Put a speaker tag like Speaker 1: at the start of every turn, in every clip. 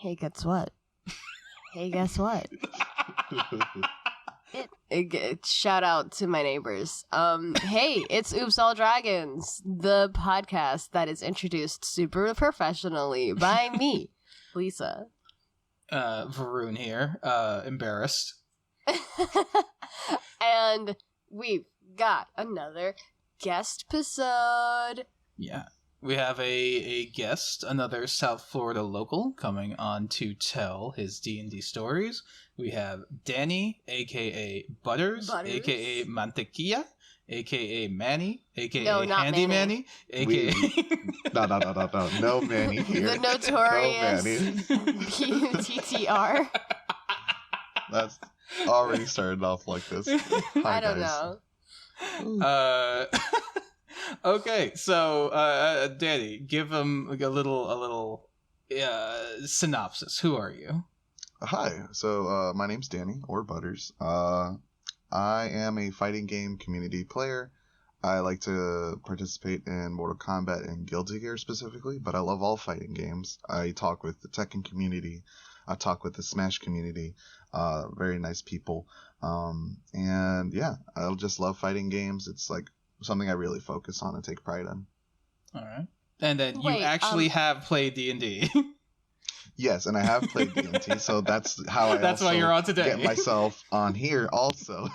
Speaker 1: Hey, guess what? Hey, guess what? Shout out to my neighbors. Hey, it's Oops All Dragons, the podcast that is introduced super professionally by me, Lisa.
Speaker 2: Varun here, embarrassed.
Speaker 1: And we've got another guest episode.
Speaker 2: Yeah. We have a guest, another South Florida local, coming on to tell his D&D stories. We have Danny, a.k.a. Butters, a.k.a. Mantequilla, a.k.a. Manny, a.k.a. Handy Manny, a.k.a.
Speaker 3: No Manny here.
Speaker 1: The notorious PUTTR.
Speaker 3: That's already started off like this. Hi,
Speaker 1: I don't
Speaker 3: guys.
Speaker 1: know.
Speaker 2: Okay, so Danny, give him a little synopsis. Who are you?
Speaker 3: Hi, so my name's Danny, or Butters. I am a fighting game community player. I like to participate in Mortal Kombat and Guilty Gear specifically, but I love all fighting games. I talk with the Tekken community. I talk with the Smash community. Very nice people. And yeah, I just love fighting games. It's like something I really focus on and take pride in.
Speaker 2: All right. And then you actually have played D&D.
Speaker 3: Yes, and I have played D&D, so that's how I
Speaker 2: that's why you're on today.
Speaker 3: Get myself on here also.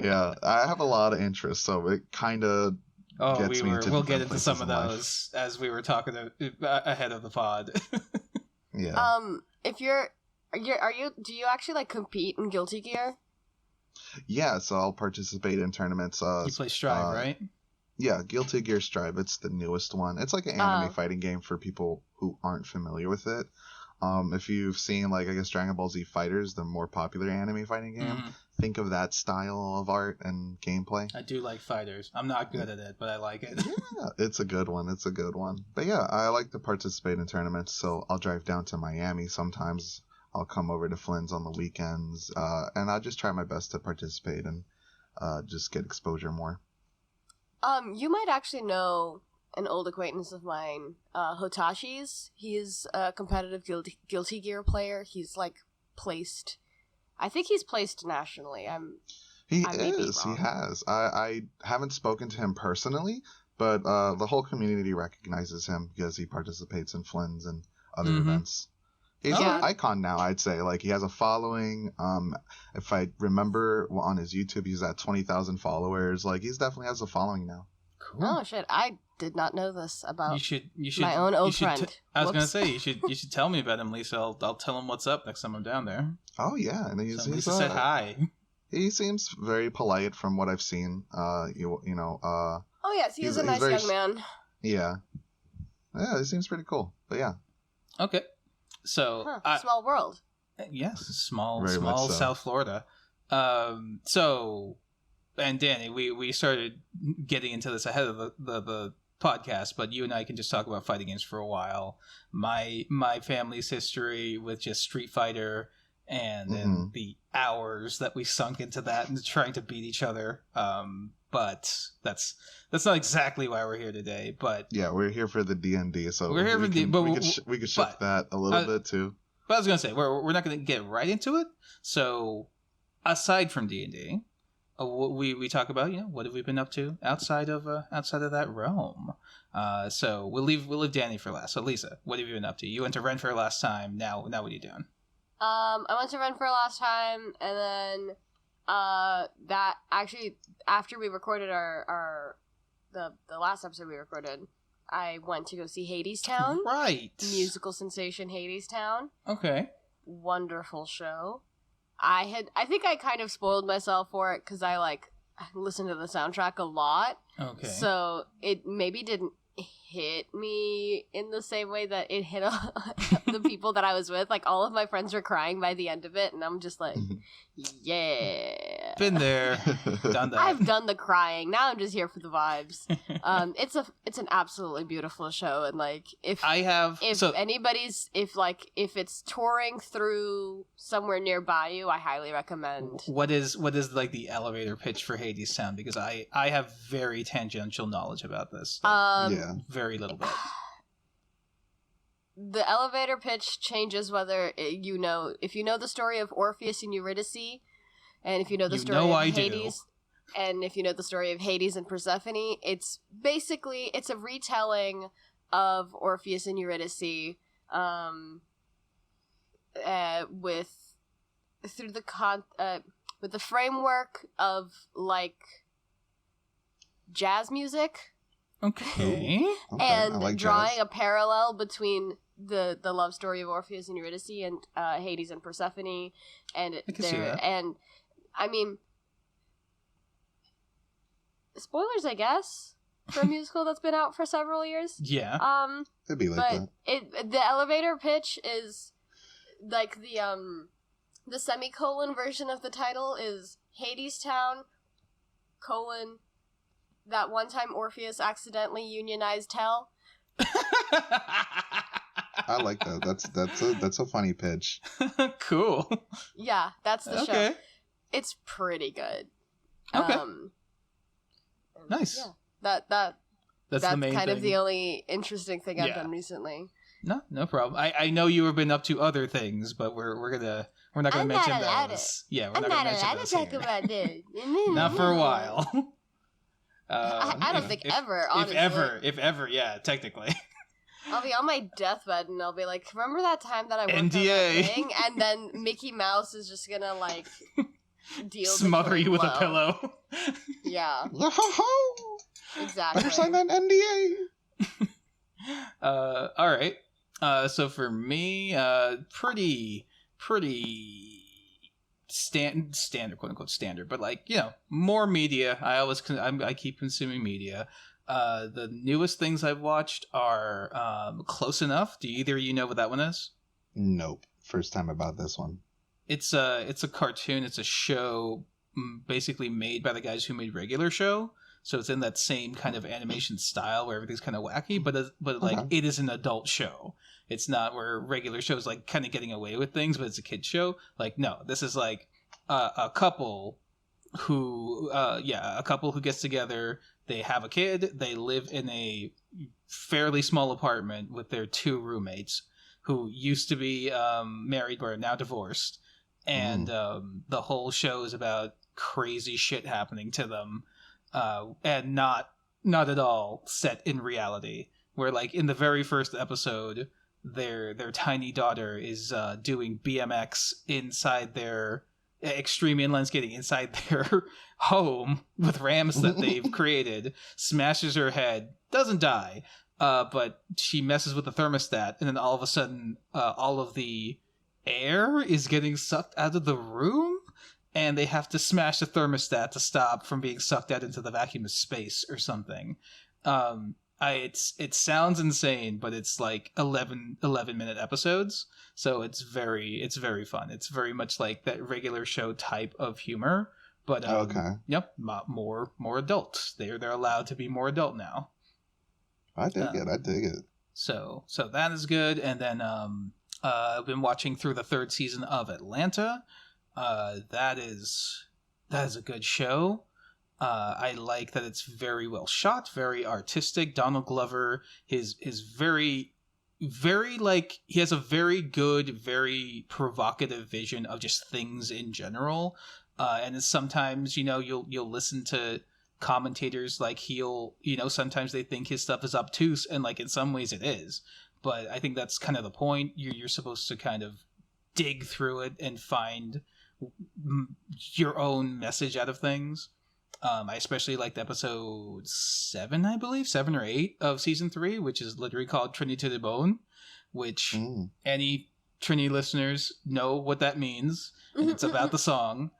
Speaker 3: Yeah, I have a lot of interest, so it kind of gets me into
Speaker 2: we'll get into some of
Speaker 3: life.
Speaker 2: those as we were talking ahead of the pod.
Speaker 3: Yeah.
Speaker 1: If do you actually like compete in Guilty Gear?
Speaker 3: Yeah, so I'll participate in tournaments.
Speaker 2: You play Strive, right?
Speaker 3: Yeah, Guilty Gear Strive. It's the newest one. It's like an anime fighting game for people who aren't familiar with it. If you've seen, like, I guess Dragon Ball Z Fighters, the more popular anime fighting game, think of that style of art and gameplay.
Speaker 2: I do like Fighters. I'm not good at it, but I like it.
Speaker 3: Yeah, it's a good one. It's a good one. But yeah, I like to participate in tournaments, so I'll drive down to Miami sometimes. I'll come over to Flynn's on the weekends, and I'll just try my best to participate and just get exposure more.
Speaker 1: You might actually know an old acquaintance of mine, Hotashi's. He's a competitive Guilty Gear player. He's like placed. I think he's placed nationally.
Speaker 3: He has. I haven't spoken to him personally, but the whole community recognizes him because he participates in Flynn's and other events. He's an icon now, I'd say. Like, he has a following. If I remember on his YouTube, he's at 20,000 followers. Like, he's definitely has a following now.
Speaker 1: Cool. Oh shit! I did not know this about
Speaker 2: you should
Speaker 1: my own old friend.
Speaker 2: I was gonna say you should tell me about him, Lisa. I'll tell him what's up next time I'm down there.
Speaker 3: Oh yeah, and
Speaker 2: Lisa said hi.
Speaker 3: He seems very polite from what I've seen.
Speaker 1: Oh yes, he's a nice young man.
Speaker 3: Yeah, it seems pretty cool. But yeah.
Speaker 2: Okay. So
Speaker 1: small world.
Speaker 2: Yes, small
Speaker 3: so.
Speaker 2: South Florida. And Danny, we started getting into this ahead of the podcast, but you and I can just talk about fighting games for a while. My family's history with just Street Fighter and then the hours that we sunk into that and trying to beat each other. But that's not exactly why we're here today. But
Speaker 3: yeah, we're here for the D&D, so
Speaker 2: we're here
Speaker 3: we could shift that a little bit too.
Speaker 2: But I was gonna say we're not gonna get right into it. So aside from D&D, we talk about what have we been up to outside of that realm. So we'll leave Danny for last. So Lisa, what have you been up to? You went to Renfair last time. Now what are you doing?
Speaker 1: I went to Renfair last time, and then that actually after we recorded the last episode we recorded, I went to go see Hadestown.
Speaker 2: Right.
Speaker 1: Musical sensation Hadestown.
Speaker 2: Okay.
Speaker 1: Wonderful show. I think I kind of spoiled myself for it because I listened to the soundtrack a lot.
Speaker 2: Okay.
Speaker 1: So it maybe didn't hit me in the same way that it hit the people that I was with. Like, all of my friends were crying by the end of it, and I'm just like, yeah.
Speaker 2: Been there, done that.
Speaker 1: I've done the crying. Now I'm just here for the vibes. It's an absolutely beautiful show, and if it's touring through somewhere nearby you, I highly recommend.
Speaker 2: What is the elevator pitch for Hadestown? Because I have very tangential knowledge about this.
Speaker 1: Yeah.
Speaker 2: Very little bit.
Speaker 1: the elevator pitch changes whether if you know the story of Orpheus and Eurydice, and if you know the story of Hades, and if you know the story of Hades and Persephone. It's basically a retelling of Orpheus and Eurydice, with the framework of like jazz music.
Speaker 2: Okay.
Speaker 1: And
Speaker 3: like
Speaker 1: drawing
Speaker 3: jazz.
Speaker 1: a parallel between the love story of Orpheus and Eurydice and Hades and Persephone, and
Speaker 2: I can see that.
Speaker 1: And I mean, spoilers, I guess, for a musical that's been out for several years.
Speaker 2: Yeah.
Speaker 3: It'd be like that.
Speaker 1: The elevator pitch is like the semicolon version of the title is Hades Town, that one time Orpheus accidentally unionized hell.
Speaker 3: I like that. That's a funny pitch.
Speaker 2: Cool.
Speaker 1: Yeah, that's the show. It's pretty good.
Speaker 2: Okay. Nice.
Speaker 1: Yeah. That's
Speaker 2: the main
Speaker 1: kind
Speaker 2: thing.
Speaker 1: of the only interesting thing I've
Speaker 2: Yeah.
Speaker 1: done recently.
Speaker 2: No problem. I know you have been up to other things, but we're not gonna mention those. Yeah, we're
Speaker 1: I'm
Speaker 2: not
Speaker 1: not
Speaker 2: gonna mention
Speaker 1: allowed
Speaker 2: those
Speaker 1: to talk
Speaker 2: here.
Speaker 1: about this.
Speaker 2: Not for a while.
Speaker 1: I don't think ever, honestly.
Speaker 2: If ever, yeah, technically.
Speaker 1: I'll be on my deathbed and I'll be like, remember that time that I worked
Speaker 2: NDA.
Speaker 1: on that thing? And then Mickey Mouse is just gonna, like,
Speaker 2: Smother you with a pillow.
Speaker 1: Yeah.
Speaker 3: Ho-ho-ho!
Speaker 1: Exactly.
Speaker 3: Better sign that NDA.
Speaker 2: Alright. So for me, pretty standard, quote unquote standard, but like, you know, more media. I keep consuming media. The newest things I've watched are Close Enough. Do either of you know what that one is?
Speaker 3: Nope. First time about this one.
Speaker 2: It's a cartoon. It's a show basically made by the guys who made Regular Show. So it's in that same kind of animation style where everything's kind of wacky, but like it is an adult show. It's not where Regular Show is like kind of getting away with things, but it's a kid show. Like, no, this is like a couple who gets together. They have a kid. They live in a fairly small apartment with their two roommates who used to be married but are now divorced. And the whole show is about crazy shit happening to them, and not at all set in reality. Where, like, in the very first episode, their tiny daughter is doing BMX inside their extreme inline skating inside their home with ramps that they've created, smashes her head, doesn't die, but she messes with the thermostat, and then all of a sudden all of the air is getting sucked out of the room, and they have to smash the thermostat to stop from being sucked out into the vacuum of space or something. It sounds insane, but it's like 11-minute episodes, so it's very fun. It's very much like that Regular Show type of humor, but yep, more adult. They're allowed to be more adult now.
Speaker 3: I dig it.
Speaker 2: So that is good. And then I've been watching through the third season of Atlanta. That is a good show. I like that it's very well shot, very artistic. Donald Glover is very, very, like, he has a very good, very provocative vision of just things in general. And sometimes, you'll listen to commentators, like, sometimes they think his stuff is obtuse, and, like, in some ways it is. But I think that's kind of the point. You're supposed to kind of dig through it and find your own message out of things. I especially liked episode 7, I believe, 7 or 8 of season 3, which is literally called Trinity to the Bone, which any Trinity listeners know what that means, and it's about the song.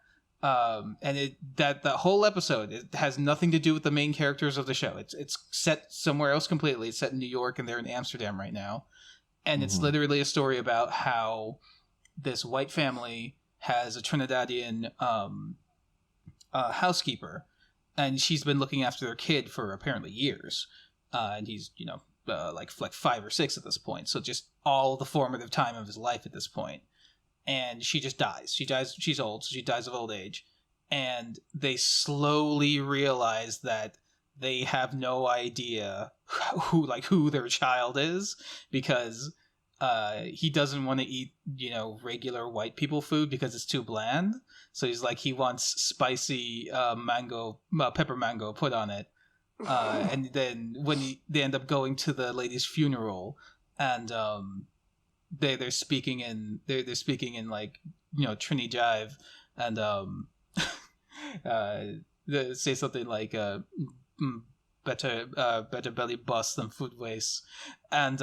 Speaker 2: And that whole episode, it has nothing to do with the main characters of the show. It's set somewhere else completely. It's set in New York, and they're in Amsterdam right now. And it's literally a story about how this white family has a Trinidadian housekeeper, and she's been looking after their kid for apparently years. And he's, like 5 or 6 at this point. So just all the formative time of his life at this point. And she just dies. She's old, so she dies of old age. And they slowly realize that they have no idea who their child is, because he doesn't want to eat, regular white people food because it's too bland. So he's like, he wants spicy pepper mango put on it. And then when they end up going to the lady's funeral, and they're speaking in like Trini Jive, and they say something like better belly bust than food waste, and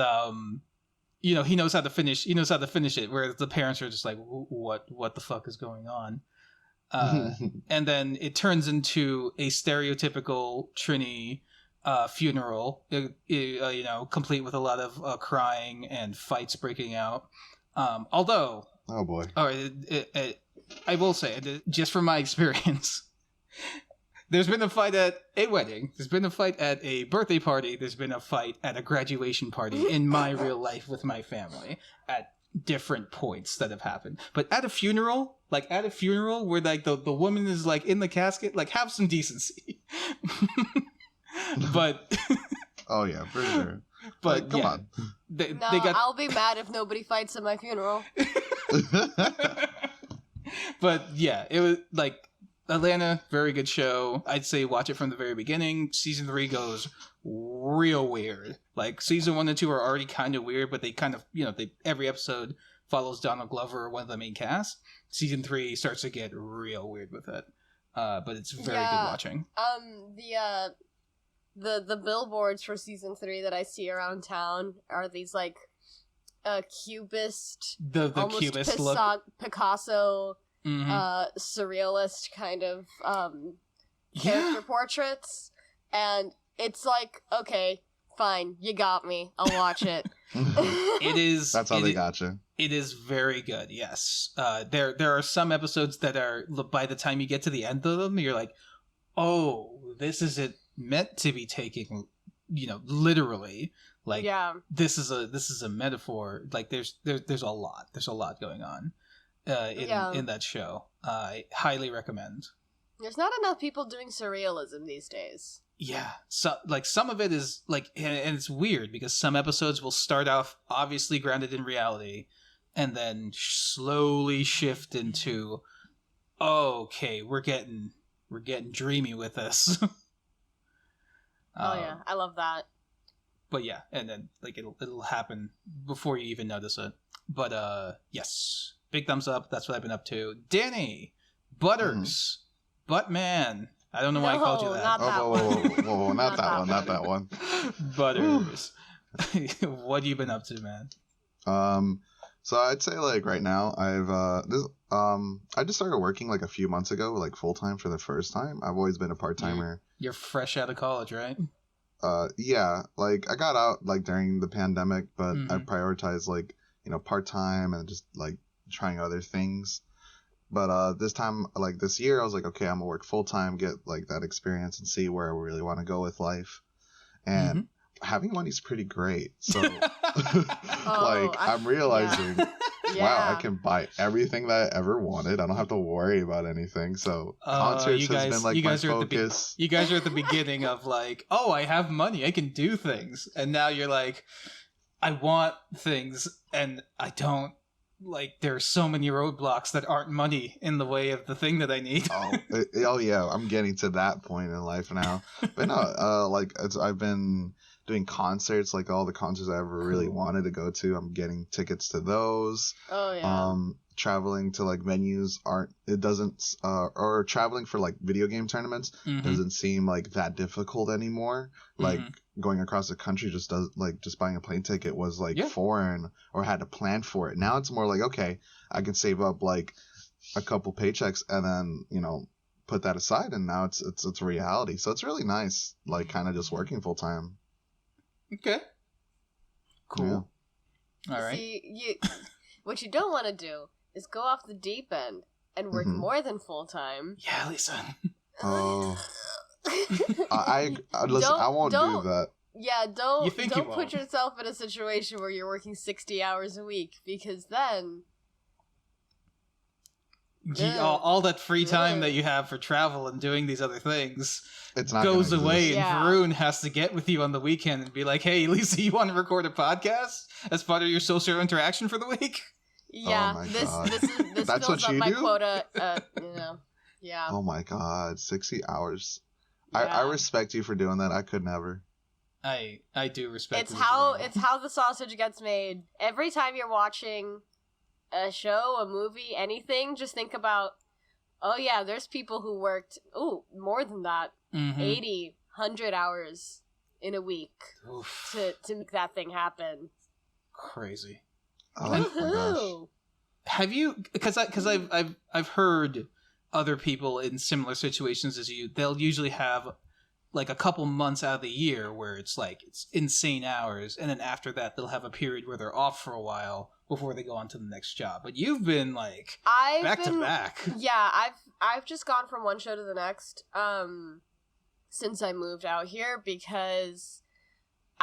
Speaker 2: he knows how to finish it, whereas the parents are just like, what the fuck is going on? And then it turns into a stereotypical Trini funeral, complete with a lot of crying and fights breaking out. Although,
Speaker 3: oh boy,
Speaker 2: I will say, just from my experience, there's been a fight at a wedding, there's been a fight at a birthday party, there's been a fight at a graduation party in my real life with my family at different points that have happened. But at a funeral where like the woman is like in the casket, like, have some decency. But
Speaker 3: oh yeah, for sure.
Speaker 2: But
Speaker 3: like, come on.
Speaker 1: They got... I'll be mad if nobody fights at my funeral.
Speaker 2: But yeah, it was like Atlanta, very good show. I'd say watch it from the very beginning. Season 3 goes real weird. Like, season 1 and 2 are already kind of weird, but they kind of, every episode follows Donald Glover, one of the main cast. Season 3 starts to get real weird with it. But it's very good watching.
Speaker 1: The billboards for season 3 that I see around town are these like cubist,
Speaker 2: the cubist look,
Speaker 1: Picasso, surrealist kind of character portraits, and it's like, okay, fine, you got me, I'll watch it.
Speaker 2: It is.
Speaker 3: That's how they got you.
Speaker 2: It is very good. Yes. There are some episodes that are, by the time you get to the end of them, you're like, oh, this isn't meant to be taken, literally. Like, yeah. This is a metaphor. Like, there's a lot going on in that show. I highly recommend.
Speaker 1: There's not enough people doing surrealism these days.
Speaker 2: Yeah, so like some of it is like, and it's weird because some episodes will start off obviously grounded in reality, and then slowly shift into, okay, we're getting dreamy with this.
Speaker 1: Oh yeah, I love that.
Speaker 2: But yeah, and then like it'll happen before you even notice it. But yes, big thumbs up. That's what I've been up to. Danny, Butters, Buttman. I don't know why I called you that.
Speaker 1: Not that one.
Speaker 3: Whoa, not that one.
Speaker 2: Butters. What have you been up to, man?
Speaker 3: So I'd say like right now I just started working like a few months ago, like full time for the first time. I've always been a part timer.
Speaker 2: You're fresh out of college, right?
Speaker 3: Yeah, like I got out like during the pandemic, but I prioritized like part time and just like trying other things. But this time, like this year, I was like, okay, I'm gonna work full time, get like that experience, and see where I really want to go with life. And having money's pretty great. So, I'm realizing, wow, I can buy everything that I ever wanted. I don't have to worry about anything. So concerts has been like my focus.
Speaker 2: You guys are at the beginning of like, oh, I have money, I can do things, and now you're like, I want things, and I don't. Like, there are so many roadblocks that aren't money in the way of the thing that I need.
Speaker 3: Oh yeah, I'm getting to that point in life now. But no, I've been doing concerts, like all the concerts I ever really wanted to go to. I'm getting tickets to those.
Speaker 1: Oh yeah.
Speaker 3: Traveling to like venues or traveling for like video game tournaments doesn't seem like that difficult anymore. Like going across the country just buying a plane ticket was like foreign, or had to plan for it. Now it's more like, okay, I can save up like a couple paychecks and then put that aside, and now it's a reality. So it's really nice, like kind of just working full time.
Speaker 2: Okay. Cool.
Speaker 3: Yeah.
Speaker 2: All right.
Speaker 1: See, what you don't want to do is go off the deep end and work more than full time.
Speaker 2: Yeah, Lisa.
Speaker 3: Oh. I listen. I won't do that.
Speaker 1: Yeah, don't put yourself in a situation where you're working 60 hours a week, because then
Speaker 2: all that free time that you have for travel and doing these other things
Speaker 3: It's not
Speaker 2: goes
Speaker 3: gonna
Speaker 2: away,
Speaker 3: exist.
Speaker 2: and Varun has to get with you on the weekend and be like, "Hey, Lisa, you want to record a podcast as part of your social interaction for the week?"
Speaker 1: Yeah,
Speaker 3: Oh my
Speaker 1: this
Speaker 3: God.
Speaker 1: this
Speaker 3: That's
Speaker 1: fills
Speaker 3: what
Speaker 1: up
Speaker 3: you
Speaker 1: my
Speaker 3: do?
Speaker 1: quota. Yeah.
Speaker 3: Oh my God, 60 hours.
Speaker 1: Yeah.
Speaker 3: I respect you for doing that. I could never.
Speaker 2: I do respect
Speaker 1: It's
Speaker 2: it as
Speaker 1: how
Speaker 2: well.
Speaker 1: it's how the sausage gets made. Every time you're watching a show, a movie, anything, just think about, oh yeah, there's people who worked more than that, 80, 100 hours in a week to make that thing happen.
Speaker 2: Crazy.
Speaker 3: Oh my gosh.
Speaker 1: Woohoo!
Speaker 2: Have you? Because I've heard other people in similar situations as you. They'll usually have like a couple months out of the year where it's insane hours, and then after that they'll have a period where they're off for a while before they go on to the next job. But you've been like back to back.
Speaker 1: Yeah, I've just gone from one show to the next since I moved out here, because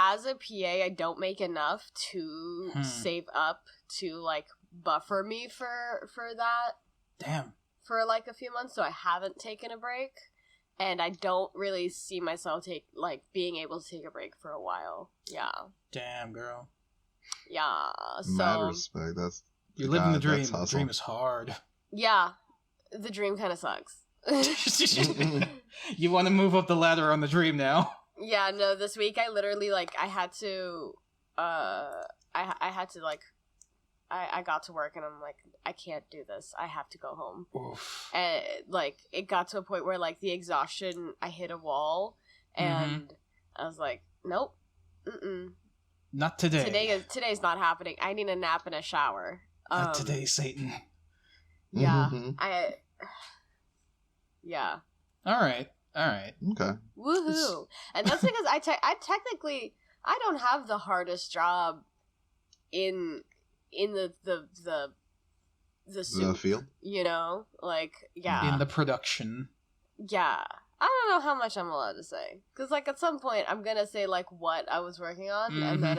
Speaker 1: as a PA I don't make enough to save up to like buffer me for that.
Speaker 2: Damn.
Speaker 1: For like a few months, so I haven't taken a break, and I don't really see myself being able to take a break for a while. Yeah.
Speaker 2: Damn, girl.
Speaker 1: Yeah. So
Speaker 3: Mad respect. That's
Speaker 2: you're living the dream.
Speaker 3: that's
Speaker 2: The
Speaker 3: hustle.
Speaker 2: dream is hard.
Speaker 1: yeah, the dream kind of sucks.
Speaker 2: You want to move up the ladder on the dream now.
Speaker 1: Yeah. No. This week I literally I had to I got to work and I'm like, I can't do this. I have to go home.
Speaker 2: Oof.
Speaker 1: And it got to a point where the exhaustion, I hit a wall, and I was like, nope,
Speaker 2: Not today.
Speaker 1: Today's not happening. I need a nap and a shower.
Speaker 2: Not today, Satan.
Speaker 1: Yeah,
Speaker 3: Mhm.
Speaker 1: yeah.
Speaker 2: All right.
Speaker 3: Okay.
Speaker 1: Woohoo! And that's because I technically I don't have the hardest job in the soup,
Speaker 3: The field?
Speaker 1: you know, yeah,
Speaker 2: In the production.
Speaker 1: yeah. I don't know how much I'm allowed to say, because at some point I'm gonna say what I was working on, and then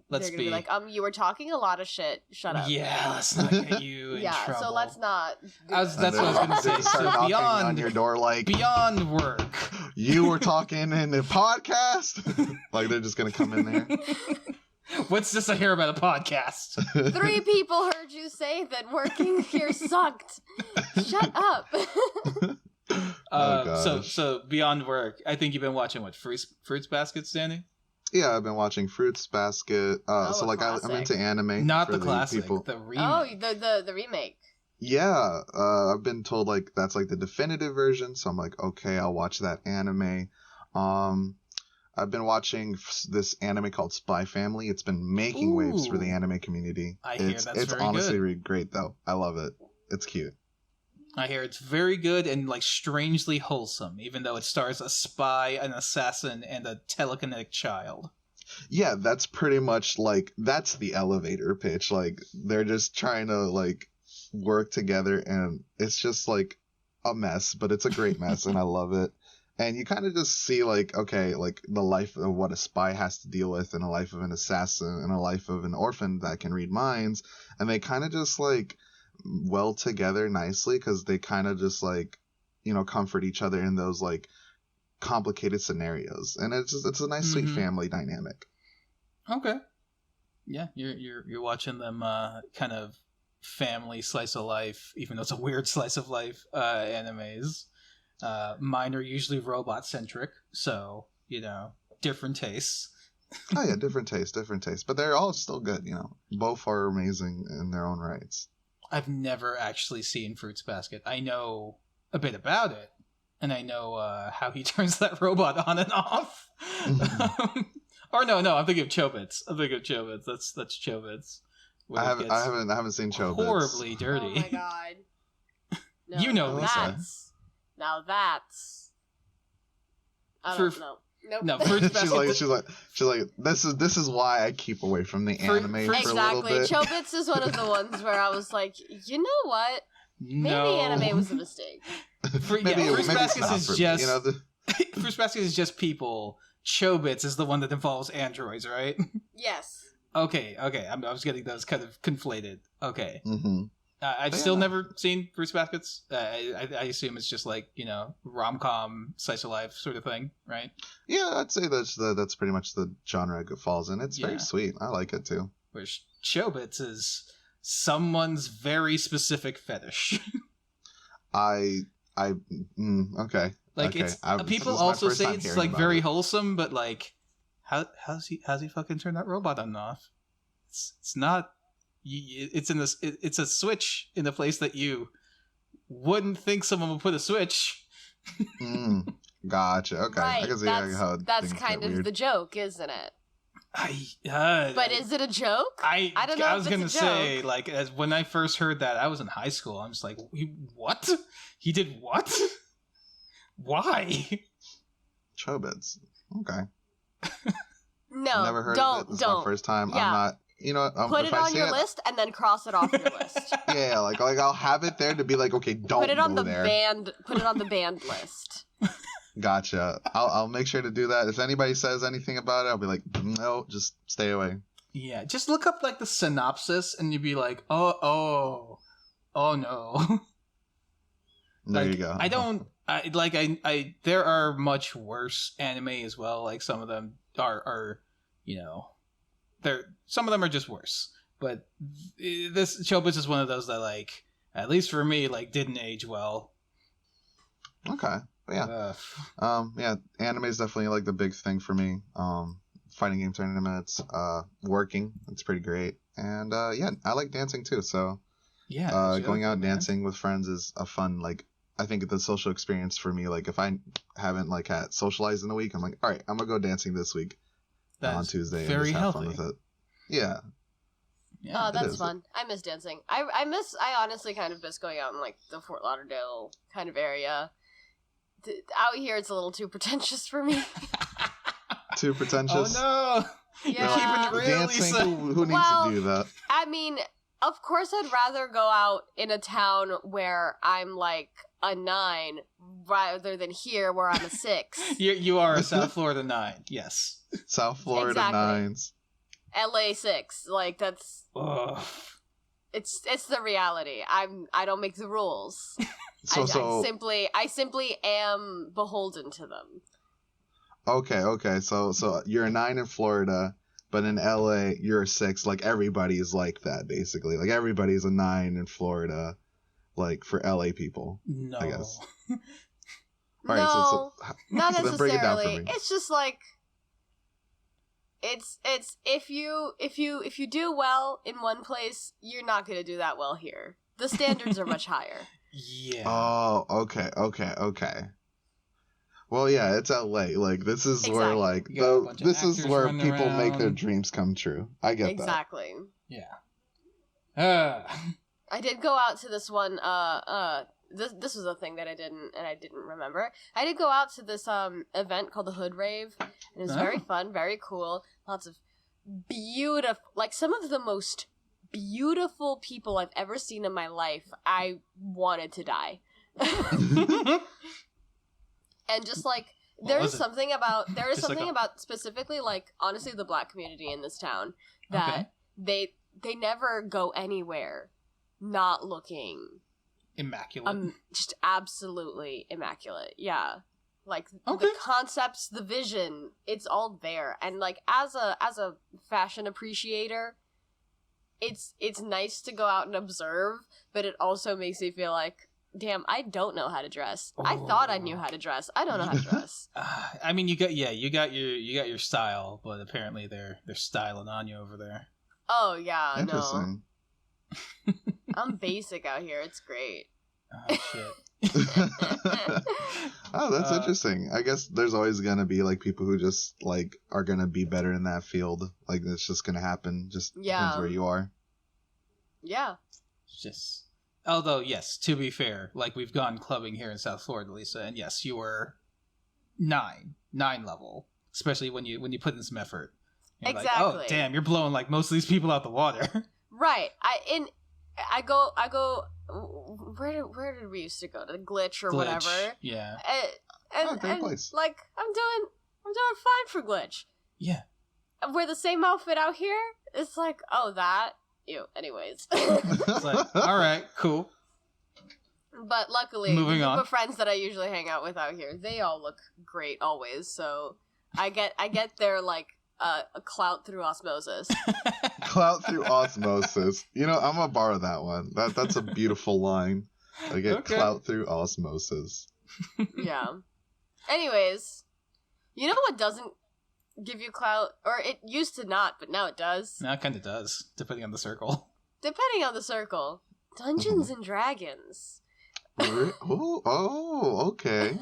Speaker 2: Let's
Speaker 1: they're gonna be
Speaker 2: be-
Speaker 1: like, you were talking a lot of shit. Shut up.
Speaker 2: Yeah, let's not get you in
Speaker 1: Yeah.
Speaker 2: trouble.
Speaker 1: So let's not.
Speaker 2: That's
Speaker 3: And
Speaker 2: what I was
Speaker 3: then
Speaker 2: gonna
Speaker 3: they
Speaker 2: say.
Speaker 3: start
Speaker 2: So
Speaker 3: knocking on your door
Speaker 2: beyond work.
Speaker 3: you were talking in the podcast? They're just gonna come in there.
Speaker 2: What's this I hear about a podcast?
Speaker 1: 3 people heard you say that working here sucked. Shut up.
Speaker 3: Oh, gosh.
Speaker 2: So beyond work, I think you've been watching Fruits Basket, Danny?
Speaker 3: Yeah, I've been watching Fruits Basket.
Speaker 1: a
Speaker 3: I'm
Speaker 1: classic.
Speaker 3: into anime.
Speaker 2: Not
Speaker 3: for
Speaker 2: the classic,
Speaker 3: people.
Speaker 2: the remake.
Speaker 1: Oh, the remake.
Speaker 3: Yeah, I've been told that's the definitive version, so I'm like, okay, I'll watch that anime. I've been watching this anime called Spy Family. It's been making waves for the
Speaker 2: Ooh.
Speaker 3: anime community.
Speaker 2: I hear that's
Speaker 3: it's
Speaker 2: very
Speaker 3: honestly
Speaker 2: good.
Speaker 3: really great though. I love it. It's cute.
Speaker 2: I hear it's very good and strangely wholesome, even though it stars a spy, an assassin, and a telekinetic child.
Speaker 3: Yeah, that's pretty much that's the elevator pitch. They're just trying to work together, and it's just a mess, but it's a great mess, and I love it. And you kind of just see the life of what a spy has to deal with, and a life of an assassin, and a life of an orphan that can read minds, and they kind of just weld together nicely, because they kind of just comfort each other in those complicated scenarios, and it's a nice sweet family dynamic.
Speaker 2: Okay. Yeah, you're watching them kind of family slice of life, even though it's a weird slice of life animes. Mine are usually robot centric, so different tastes.
Speaker 3: Oh yeah, different taste, but they're all still good. Both are amazing in their own rights.
Speaker 2: I've never actually seen Fruits Basket. I know a bit about it, and I know how he turns that robot on and off. Or no, I'm thinking of Chobits. That's Chobits.
Speaker 3: I haven't seen Chobits.
Speaker 2: Horribly dirty.
Speaker 1: Oh my god. No,
Speaker 2: You know, Lisa.
Speaker 1: That's. I don't know. Nope.
Speaker 2: No, Fruits Basket.
Speaker 3: she's like this is why I keep away from the anime for a little bit.
Speaker 1: Chobits is one of the ones where I was like, you know what? Maybe anime was a mistake.
Speaker 2: Fruits Basket is just Fruits Basket is just people. Chobits is the one that involves androids, right?
Speaker 1: Yes.
Speaker 2: Okay. I was getting those kind of conflated. Okay.
Speaker 3: Mm-hmm.
Speaker 2: I've still never seen Fruits Baskets. I assume it's just like, rom-com, slice of life sort of thing, right?
Speaker 3: Yeah, I'd say that's pretty much the genre it falls in. It's very sweet. I like it too.
Speaker 2: Whereas Chobits is someone's very specific fetish.
Speaker 3: Okay.
Speaker 2: Like,
Speaker 3: okay.
Speaker 2: it's people also say it's like very wholesome, but like, how's he fucking turn that robot on and off? It's not. It's in this. It's a switch in the place that you wouldn't think someone would put a switch.
Speaker 3: Gotcha. Okay,
Speaker 1: right.
Speaker 3: I can see how
Speaker 1: that's kind of weird. The joke, isn't it?
Speaker 2: But
Speaker 1: is it a joke?
Speaker 2: I
Speaker 1: don't know.
Speaker 2: I was gonna say, like, as when I first heard that, I was in high school. I'm just like, what? He did what? Why?
Speaker 3: Chobits. Okay.
Speaker 1: No,
Speaker 3: never heard of it. This is my first time. Yeah. I'm not. You know,
Speaker 1: put it on your list and then cross it off your list.
Speaker 3: Yeah, like I'll have it there to be like, okay, don't
Speaker 1: put it on
Speaker 3: go
Speaker 1: the
Speaker 3: there.
Speaker 1: Put it on the banned list.
Speaker 3: Gotcha. I'll make sure to do that. If anybody says anything about it, I'll be like, no, just stay away.
Speaker 2: Yeah, just look up like the synopsis and you'd be like, oh no.
Speaker 3: There you go.
Speaker 2: I don't. I there are much worse anime as well. Like some of them are some of them are just worse. But this Chobits is one of those that, like, at least for me, like, didn't age well.
Speaker 3: Okay. But yeah. Yeah, anime is definitely like the big thing for me. Fighting game tournaments, working, it's pretty great. And yeah, I like dancing too, so
Speaker 2: yeah,
Speaker 3: going out dancing with friends is a fun, like, I think the social experience for me. Like, if I haven't like had socialized in a week, I'm like, all right, I'm gonna go dancing this week on Tuesday
Speaker 2: very
Speaker 3: and just have
Speaker 2: healthy.
Speaker 3: fun with it. Yeah.
Speaker 1: Oh, that's fun. I miss dancing. I honestly kind of miss going out in like the Fort Lauderdale kind of area. Out here, it's a little too pretentious for me.
Speaker 3: Too pretentious?
Speaker 2: Oh no!
Speaker 1: Yeah.
Speaker 2: You're keeping it real,
Speaker 3: dancing?
Speaker 2: Lisa.
Speaker 3: Who needs to do that?
Speaker 1: I mean, of course I'd rather go out in a town where I'm like a 9 rather than here where I'm a 6.
Speaker 2: You are a South Florida 9, yes.
Speaker 3: South Florida
Speaker 1: exactly.
Speaker 3: 9s.
Speaker 1: LA 6, like that's
Speaker 2: Ugh.
Speaker 1: it's the reality. I don't make the rules. I simply am beholden to them.
Speaker 3: Okay. So you're a 9 in Florida, but in LA you're a 6. Like, everybody is like that, basically. Like, everybody's a 9 in Florida, like, for LA people.
Speaker 2: No.
Speaker 3: I guess.
Speaker 1: No,
Speaker 3: Right, so
Speaker 1: not
Speaker 3: so then break it down for
Speaker 1: necessarily.
Speaker 3: me.
Speaker 1: It's just like it's if you do well in one place, you're not going to do that well here. The standards are much higher.
Speaker 2: Yeah.
Speaker 3: Oh, okay. Well, yeah, it's LA. Like, this is where, like, this is where people make their dreams come true. I get that.
Speaker 1: Exactly.
Speaker 2: Yeah.
Speaker 1: I did go out to this one. This was a thing that I didn't remember. I did go out to this event called the Hood Rave. And it was very fun, very cool. Lots of beautiful, like, some of the most beautiful people I've ever seen in my life. I wanted to die. And just like there is something about specifically, like, honestly, the Black community in this town that they never go anywhere not looking
Speaker 2: immaculate.
Speaker 1: Just absolutely immaculate. Yeah. Like, the concepts, the vision, it's all there. And, like, as a fashion appreciator, it's nice to go out and observe, but it also makes me feel like, damn, I don't know how to dress. I thought I knew how to dress. I don't know how to dress.
Speaker 2: I mean, you got your style, but apparently they're styling on you over there.
Speaker 1: Oh yeah,
Speaker 3: Interesting.
Speaker 1: No. I'm basic out here. It's great.
Speaker 2: Oh shit.
Speaker 3: Oh, that's interesting. I guess there's always gonna be, like, people who just, like, are gonna be better in that field. Like, it's just gonna happen. Just depends where you are.
Speaker 1: Yeah.
Speaker 2: Just. Although, yes, to be fair, like, we've gone clubbing here in South Florida, Lisa, and yes, you were 9 level, especially when you put in some effort. You're
Speaker 1: exactly.
Speaker 2: Like, oh, damn, you're blowing, like, most of these people out the water.
Speaker 1: Right. I go. Where did we used to go, to the Glitch or whatever?
Speaker 2: Yeah.
Speaker 1: And
Speaker 3: great place.
Speaker 1: Like, I'm doing fine for Glitch.
Speaker 2: Yeah.
Speaker 1: Wear the same outfit out here. It's like, oh, that. ew. Anyways.
Speaker 2: It's like, all right, cool.
Speaker 1: But luckily,
Speaker 2: Moving
Speaker 1: the group
Speaker 2: on.
Speaker 1: of friends that I usually hang out with out here, they all look great always. So I get their like a clout through osmosis.
Speaker 3: Clout through osmosis. You know, I'm gonna borrow that one. That's a beautiful line. I get clout through osmosis.
Speaker 1: Yeah. Anyways, you know what doesn't give you clout, or it used to not, but now it does.
Speaker 2: Now it kind of does, depending on the circle.
Speaker 1: Depending on the circle, Dungeons and Dragons.
Speaker 3: Oh, okay.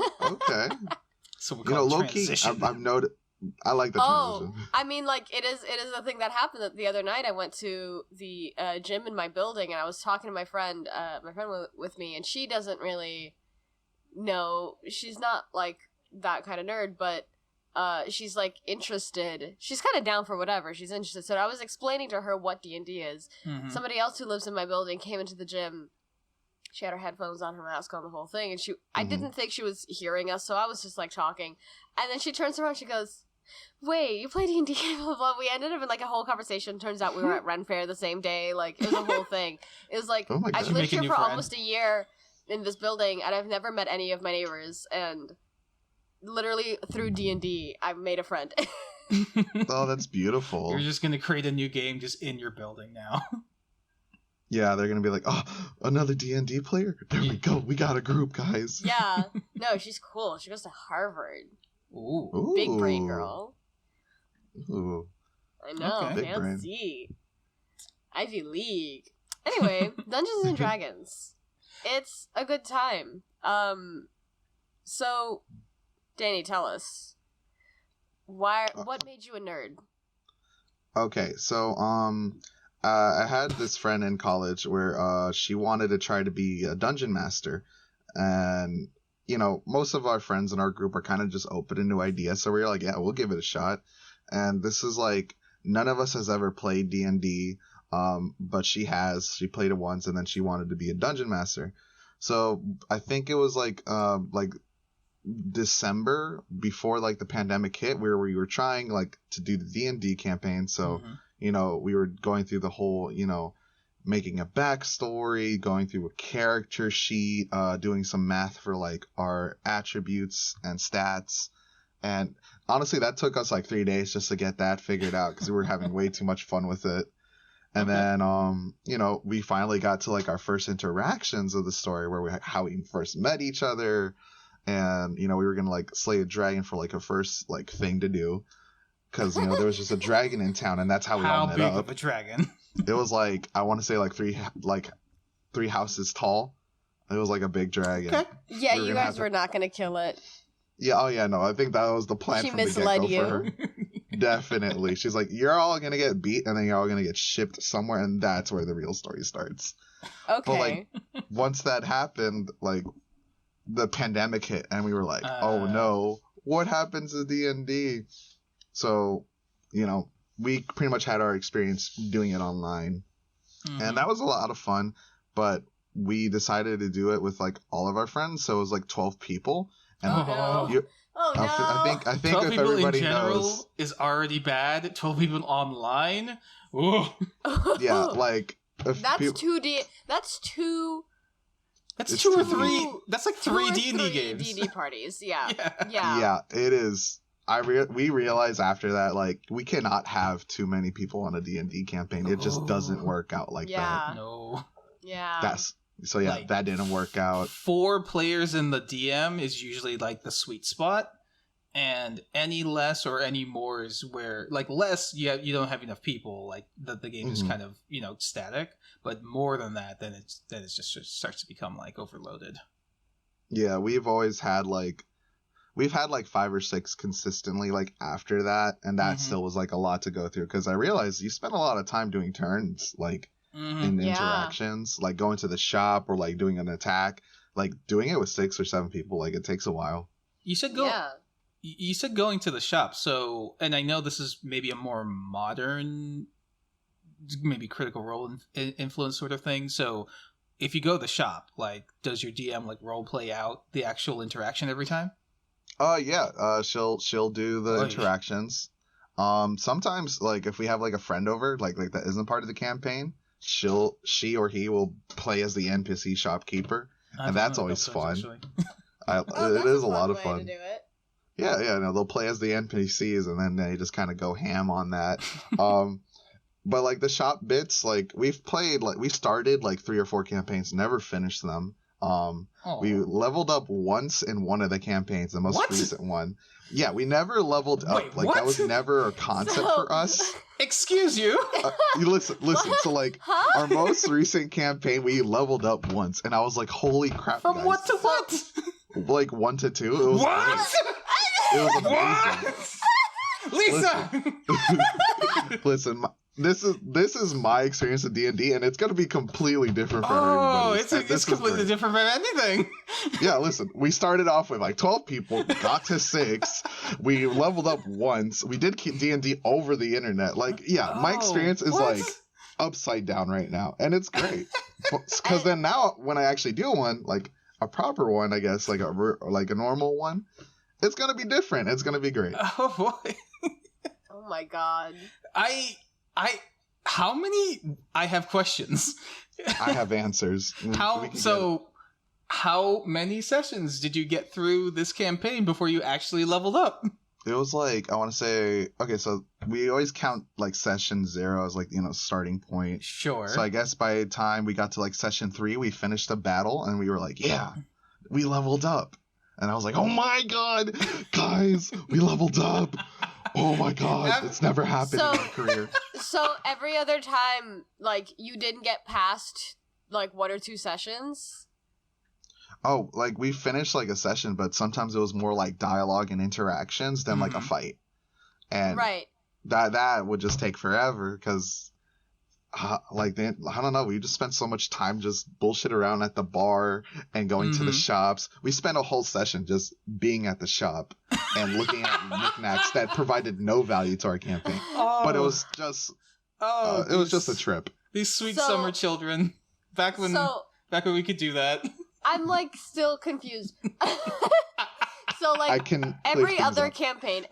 Speaker 2: So we
Speaker 3: You know,
Speaker 2: call it
Speaker 3: low-key,
Speaker 2: transition.
Speaker 3: I've noted. I like the transition.
Speaker 1: I mean, like, it is a thing that happened that the other night. I went to the gym in my building, and I was talking to my friend with me, and she doesn't really know. She's not, like, that kind of nerd, but she's, like, interested. She's kind of down for whatever. She's interested. So I was explaining to her what D&D is.
Speaker 2: Mhm.
Speaker 1: Somebody else who lives in my building came into the gym. She had her headphones on, her mask on, the whole thing, and I didn't think she was hearing us, so I was just, like, talking. And then she turns around, she goes, wait, you play D&D? Blah, blah, blah. We ended up in, like, a whole conversation. Turns out we were at Ren Fair the same day. Like, it was a whole thing. It was like,
Speaker 3: Oh my God.
Speaker 1: I've lived here
Speaker 2: Making
Speaker 1: for
Speaker 2: new
Speaker 1: almost a year in this building, and I've never met any of my neighbors, and literally through D&D, I've made a friend.
Speaker 3: Oh, that's beautiful.
Speaker 2: You're just going to create a new game just in your building now.
Speaker 3: Yeah, they're gonna be like, oh, another D&D player. There we go. We got a group, guys.
Speaker 1: Yeah. No, she's cool. She goes to Harvard.
Speaker 2: Ooh.
Speaker 3: Ooh.
Speaker 1: Big brain girl.
Speaker 3: Ooh.
Speaker 1: I know,
Speaker 2: Okay.
Speaker 3: Big brain.
Speaker 1: fancy. Ivy League. Anyway, Dungeons and Dragons. It's a good time. So, Danny, tell us. What made you a nerd?
Speaker 3: Okay, so I had this friend in college where she wanted to try to be a dungeon master, and you know, most of our friends in our group are kind of just open to new ideas, so we were like, yeah, we'll give it a shot. And this is like, none of us has ever played D&D, but she played it once, and then she wanted to be a dungeon master. So I think it was like December before like the pandemic hit, where we were trying like to do the D&D campaign. So you know, we were going through the whole, you know, making a backstory, going through a character sheet, doing some math for like our attributes and stats. And honestly, that took us like 3 days just to get that figured out, because we were having way too much fun with it. And then, you know, we finally got to like our first interactions of the story, where how we first met each other. And, you know, we were going to like slay a dragon for like a first like thing to do. Because, you know, there was just a dragon in town, and that's how we all met
Speaker 2: How
Speaker 3: up.
Speaker 2: big of a dragon?
Speaker 3: It was like, I want to say like three houses tall. It was like a big dragon.
Speaker 2: Okay.
Speaker 1: Yeah,
Speaker 3: We were
Speaker 1: you
Speaker 3: gonna
Speaker 1: guys
Speaker 3: have to-
Speaker 1: were not going to kill it.
Speaker 3: Yeah, oh yeah, no, I think that was the plan
Speaker 1: She
Speaker 3: from the
Speaker 1: misled
Speaker 3: get-go
Speaker 1: you.
Speaker 3: for her. Definitely. She's like, you're all going to get beat, and then you're all going to get shipped somewhere, and that's where the real story starts.
Speaker 1: Okay.
Speaker 3: But like, once that happened, like, the pandemic hit, and we were like, oh no, what happens to D&D? So, you know, we pretty much had our experience doing it online, and that was a lot of fun, but we decided to do it with like all of our friends, so it was like 12 people. And
Speaker 1: Oh, no.
Speaker 3: you-
Speaker 1: Oh, no.
Speaker 3: I think
Speaker 2: 12
Speaker 3: if
Speaker 2: people in
Speaker 3: everybody
Speaker 2: general
Speaker 3: knows,
Speaker 2: is already bad. 12 people online? Ooh.
Speaker 3: yeah, like if
Speaker 1: That's
Speaker 3: peop-
Speaker 1: That's two.
Speaker 2: That's
Speaker 3: It's
Speaker 2: 2 or
Speaker 3: too
Speaker 2: 3. That's like 3
Speaker 1: two or
Speaker 2: D&D
Speaker 1: three
Speaker 2: games.
Speaker 1: D&D parties. Yeah.
Speaker 2: Yeah.
Speaker 1: Yeah.
Speaker 3: yeah, it is. We realized after that, like, we cannot have too many people on a D&D campaign. It just doesn't work out like
Speaker 1: Yeah.
Speaker 2: No.
Speaker 1: Yeah.
Speaker 3: that. That didn't work out.
Speaker 2: 4 players in the DM is usually like the sweet spot, and any less or any more is where, like, less you don't have enough people, like the game is kind of, you know, static, but more than that, then it just starts to become like overloaded.
Speaker 3: Yeah, we've had like 5 or 6 consistently, like, after that, and that still was like a lot to go through, because I realized you spend a lot of time doing turns, like, in
Speaker 1: Yeah.
Speaker 3: interactions, like going to the shop or like doing an attack, like doing it with 6 or 7 people, like, it takes a while.
Speaker 2: You said
Speaker 1: Yeah.
Speaker 2: You said going to the shop, so, and I know this is maybe a more modern, maybe Critical Role influence sort of thing, so if you go to the shop, like, does your DM like role play out the actual interaction every time?
Speaker 3: Yeah, she'll do the interactions. Sometimes, like, if we have like a friend over, like that isn't part of the campaign, she or he will play as the NPC shopkeeper, and that's always fun. It is a lot of fun.
Speaker 1: To do it.
Speaker 3: Yeah, no, they'll play as the NPCs, and then they just kind of go ham on that. But like the shop bits, like we started like 3 or 4 campaigns, never finished them. We leveled up once in one of the campaigns, the most recent one. Yeah, we never leveled up.
Speaker 2: Wait,
Speaker 3: like
Speaker 2: what?
Speaker 3: that was never a concept for us.
Speaker 2: Excuse you.
Speaker 3: You listen. So like our most recent campaign, we leveled up once, and I was like, "Holy crap!"
Speaker 2: From
Speaker 3: guys.
Speaker 2: what to what?
Speaker 3: Like 1 to 2. It was
Speaker 2: What?
Speaker 3: It was amazing.
Speaker 2: Lisa.
Speaker 3: Listen, this is my experience with D&D, and it's gonna be completely different for everybody.
Speaker 2: It's completely different from anything.
Speaker 3: Yeah, listen, we started off with like 12 people, got to 6, we leveled up once, we did D&D over the internet. Like, yeah, my experience is like upside down right now, and it's great. Because then now, when I actually do one, like a proper one, I guess, like a normal one, it's gonna be different. It's gonna be great.
Speaker 2: Oh boy.
Speaker 1: Oh my god.
Speaker 2: How many? I have questions.
Speaker 3: I have answers.
Speaker 2: How many sessions did you get through this campaign before you actually leveled up?
Speaker 3: It was like, I want to say, okay, so we always count like session 0 as like, starting point.
Speaker 2: Sure.
Speaker 3: So I guess by the time we got to like session 3, we finished the battle and we were like, yeah, we leveled up. And I was like, oh my god, guys, we leveled up. Oh my god, it's never happened in my career.
Speaker 1: So every other time, like, you didn't get past like 1 or 2 sessions?
Speaker 3: Oh, like we finished like a session, but sometimes it was more like dialogue and interactions than like a fight. And that would just take forever because I don't know, we just spent so much time just bullshit around at the bar and going to the shops. We spent a whole session just being at the shop and looking at knickknacks that provided no value to our campaign. But it was just it was just a trip.
Speaker 2: These sweet summer children. Back when we could do that.
Speaker 1: I'm like still confused. So like every other campaign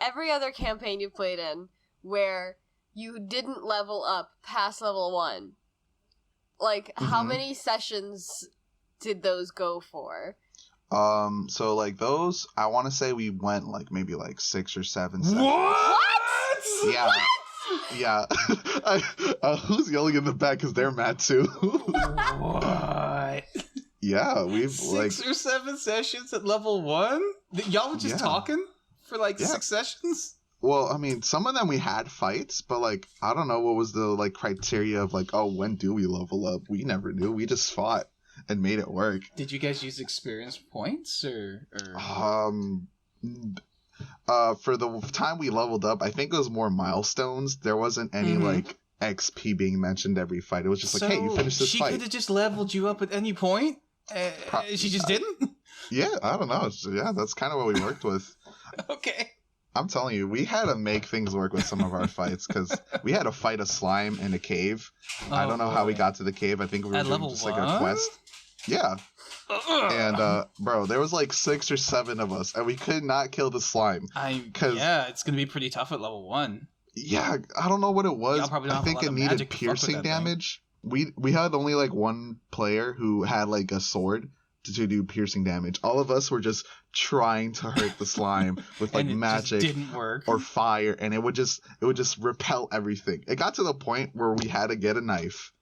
Speaker 1: you played in where you didn't level up past level 1, like how many sessions did those go for?
Speaker 3: So like those, I want to say we went like maybe like 6 or 7 sessions.
Speaker 2: What?
Speaker 3: Yeah.
Speaker 1: What?
Speaker 3: Yeah. Who's yelling in the back because they're mad too?
Speaker 2: What?
Speaker 3: Yeah, we've
Speaker 2: 6 or 7 sessions at level 1? Y'all were just talking for like 6 sessions?
Speaker 3: Well, I mean, some of them we had fights, but like I don't know what was the like criteria of like, oh, when do we level up? We never knew. We just fought and made it work.
Speaker 2: Did you guys use experience points or
Speaker 3: for the time we leveled up, I think it was more milestones. There wasn't any like XP being mentioned every fight. It was just like, hey, you finished this fight.
Speaker 2: She could have just leveled you up at any point. She just didn't?
Speaker 3: Yeah, I don't know. Yeah, that's kind of what we worked with.
Speaker 2: Okay.
Speaker 3: I'm telling you, we had to make things work with some of our fights because we had to fight a slime in a cave. I don't know how we got to the cave. I think we were doing just like a quest. Yeah. And bro, there was like 6 or 7 of us, and we could not kill the slime.
Speaker 2: It's gonna be pretty tough at level 1.
Speaker 3: Yeah, I don't know what it was. I think it needed piercing damage. We had only like one player who had like a sword to do piercing damage. All of us were just trying to hurt the slime with like magic
Speaker 2: didn't work.
Speaker 3: Or fire, and it would just repel everything. It got to the point where we had to get a knife,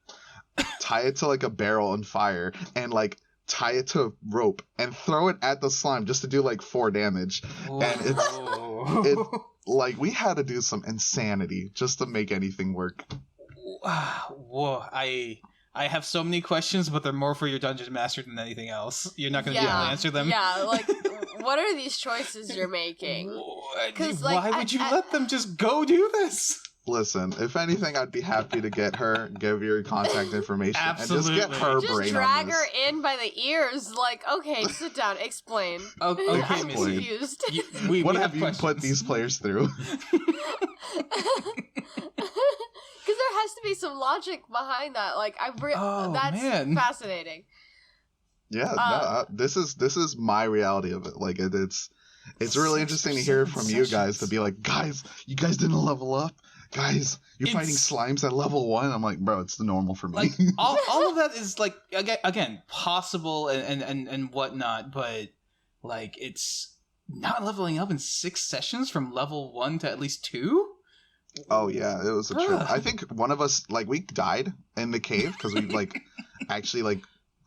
Speaker 3: tie it to like a barrel on fire, and like tie it to a rope and throw it at the slime just to do like 4 damage. Whoa. And it's like we had to do some insanity just to make anything work.
Speaker 2: Whoa, I have so many questions, but they're more for your dungeon master than anything else. You're not going to be able to answer them.
Speaker 1: Yeah, like, what are these choices you're making?
Speaker 2: Why would you let them just go do this?
Speaker 3: Listen, if anything, I'd be happy to get her, give your contact information,
Speaker 2: Absolutely.
Speaker 3: and just get her
Speaker 1: just
Speaker 3: brain
Speaker 1: drag
Speaker 3: on this.
Speaker 1: her in by the ears, like, okay, sit down, explain.
Speaker 2: Okay,
Speaker 1: I'm confused.
Speaker 3: What have you put these players through?
Speaker 1: Because there has to be some logic behind that. Like, that's fascinating.
Speaker 3: Yeah, this is my reality of it. Like, it's really interesting to hear from you guys to be like, guys, you guys didn't level up. guys, you're fighting slimes at level 1. I'm like, bro, it's the normal for me.
Speaker 2: Like all of that is like again possible and whatnot, but like it's not leveling up in 6 sessions from level 1 to at least 2.
Speaker 3: Oh yeah, it was a trip. I think one of us, like, we died in the cave because we like actually like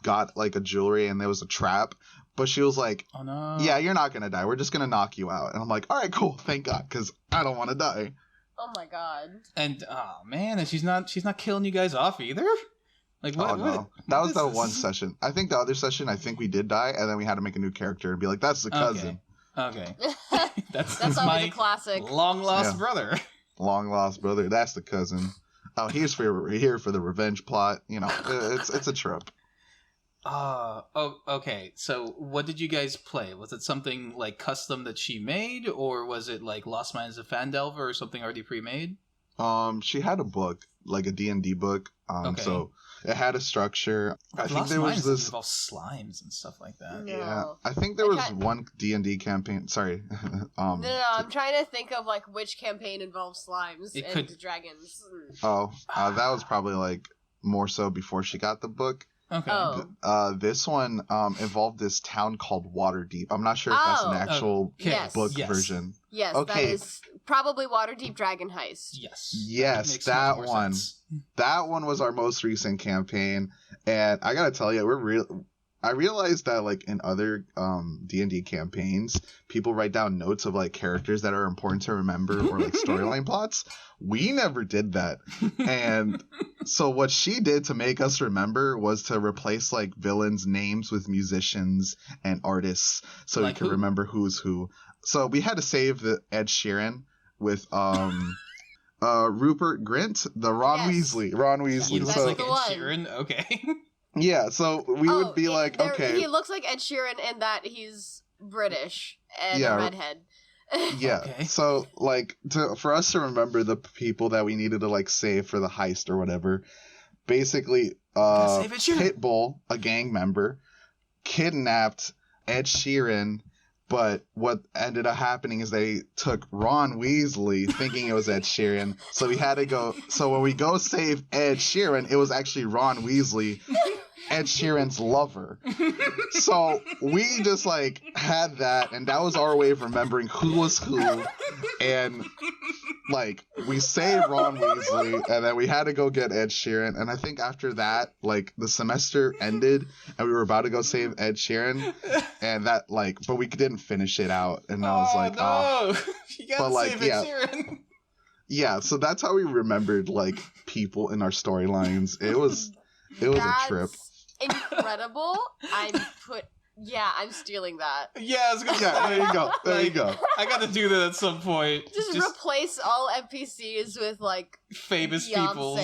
Speaker 3: got like a jewelry and there was a trap. But she was like, "Oh no, yeah, you're not gonna die. We're just gonna knock you out." And I'm like, "All right, cool, thank God, because I don't want to die."
Speaker 1: Oh my God.
Speaker 2: And oh man, and she's not killing you guys off either. Like what?
Speaker 3: Oh no, that was that one session. I think the other session, I think we did die, and then we had to make a new character and be like, "That's the cousin."
Speaker 2: Okay. That's
Speaker 1: always
Speaker 2: my
Speaker 1: a classic.
Speaker 2: Long lost brother.
Speaker 3: Long lost brother. That's the cousin. Oh, he's here for the revenge plot. You know, it's a trip.
Speaker 2: Okay. So what did you guys play? Was it something like custom that she made, or was it like Lost Minds of Phandelver or something already pre-made?
Speaker 3: She had a book, like a D&D book.
Speaker 2: Okay.
Speaker 3: So it had a structure. I think
Speaker 2: Lost
Speaker 3: there was
Speaker 2: Minds
Speaker 3: this
Speaker 2: involve slimes and stuff like that.
Speaker 1: No.
Speaker 3: Yeah, I think there was one D&D campaign. Sorry.
Speaker 1: No, I'm trying to think of like which campaign involves slimes and dragons.
Speaker 3: Oh, that was probably like more so before she got the book.
Speaker 2: Okay.
Speaker 1: Oh.
Speaker 3: This one involved this town called Waterdeep. I'm not sure if that's an actual book version.
Speaker 1: Yes,
Speaker 3: okay.
Speaker 1: That is probably Waterdeep Dragon Heist.
Speaker 3: Yes, that one. Sense. That one was our most recent campaign, and I gotta tell you, I realized that like in other D&D campaigns, people write down notes of like characters that are important to remember or like storyline plots. We never did that. And so what she did to make us remember was to replace like villains' names with musicians and artists so like we could remember who's who. So we had to save the Ed Sheeran with Rupert Grint, the Ron Weasley. Ron Weasley.
Speaker 2: That's like Ed Sheeran? Okay.
Speaker 3: Yeah, so we would be like, okay.
Speaker 1: He looks like Ed Sheeran in that he's British and a redhead.
Speaker 3: Yeah, okay. So like for us to remember the people that we needed to like save for the heist or whatever, basically Pitbull, a gang member, kidnapped Ed Sheeran, but what ended up happening is they took Ron Weasley thinking it was Ed Sheeran, so we had to go. So when we go save Ed Sheeran, it was actually Ron Weasley, Ed Sheeran's lover. So we just like had that, and that was our way of remembering who was who. And like we saved Ron Weasley, and then we had to go get Ed Sheeran. And I think after that, like the semester ended, and we were about to go save Ed Sheeran, and that like, but we didn't finish it out. And I was like,
Speaker 2: you gotta save Ed Sheeran.
Speaker 3: Yeah, so that's how we remembered like people in our storylines. It was a trip.
Speaker 1: Incredible. I'm stealing that.
Speaker 2: Yeah, I was gonna say.
Speaker 3: There you go.
Speaker 2: I gotta do that at some point.
Speaker 1: Just replace all NPCs with like
Speaker 2: famous
Speaker 1: Beyonce.
Speaker 2: People.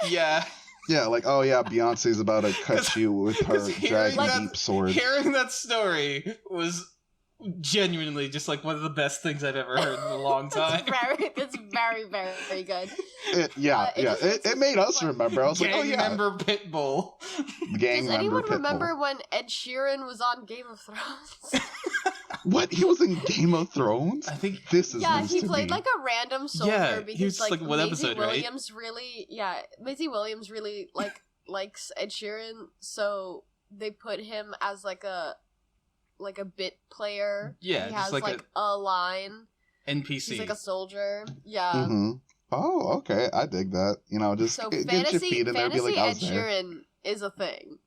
Speaker 2: Yeah.
Speaker 3: Yeah, like, oh yeah, Beyonce's about to cut you with her dragon deep sword.
Speaker 2: Hearing that story was genuinely just like one of the best things I've ever heard in a long time.
Speaker 1: It's very, very good.
Speaker 3: It made us remember. I was like, oh yeah.
Speaker 2: Member Pitbull.
Speaker 1: Does anyone remember when Ed Sheeran was on Game of Thrones?
Speaker 3: What? He was in Game of Thrones?
Speaker 2: I think
Speaker 3: this is
Speaker 1: he played like a random soldier because
Speaker 2: he was like what
Speaker 1: Maisie
Speaker 2: episode,
Speaker 1: Williams
Speaker 2: right?
Speaker 1: Maisie Williams really likes Ed Sheeran, so they put him as like a bit player.
Speaker 2: Yeah,
Speaker 1: he has like a line.
Speaker 2: NPC.
Speaker 1: He's like a soldier. Yeah.
Speaker 3: Mm-hmm. Oh, okay. I dig that. You know, just
Speaker 1: so
Speaker 3: get your feet in there and be like,
Speaker 1: Ed Sheeran is a thing.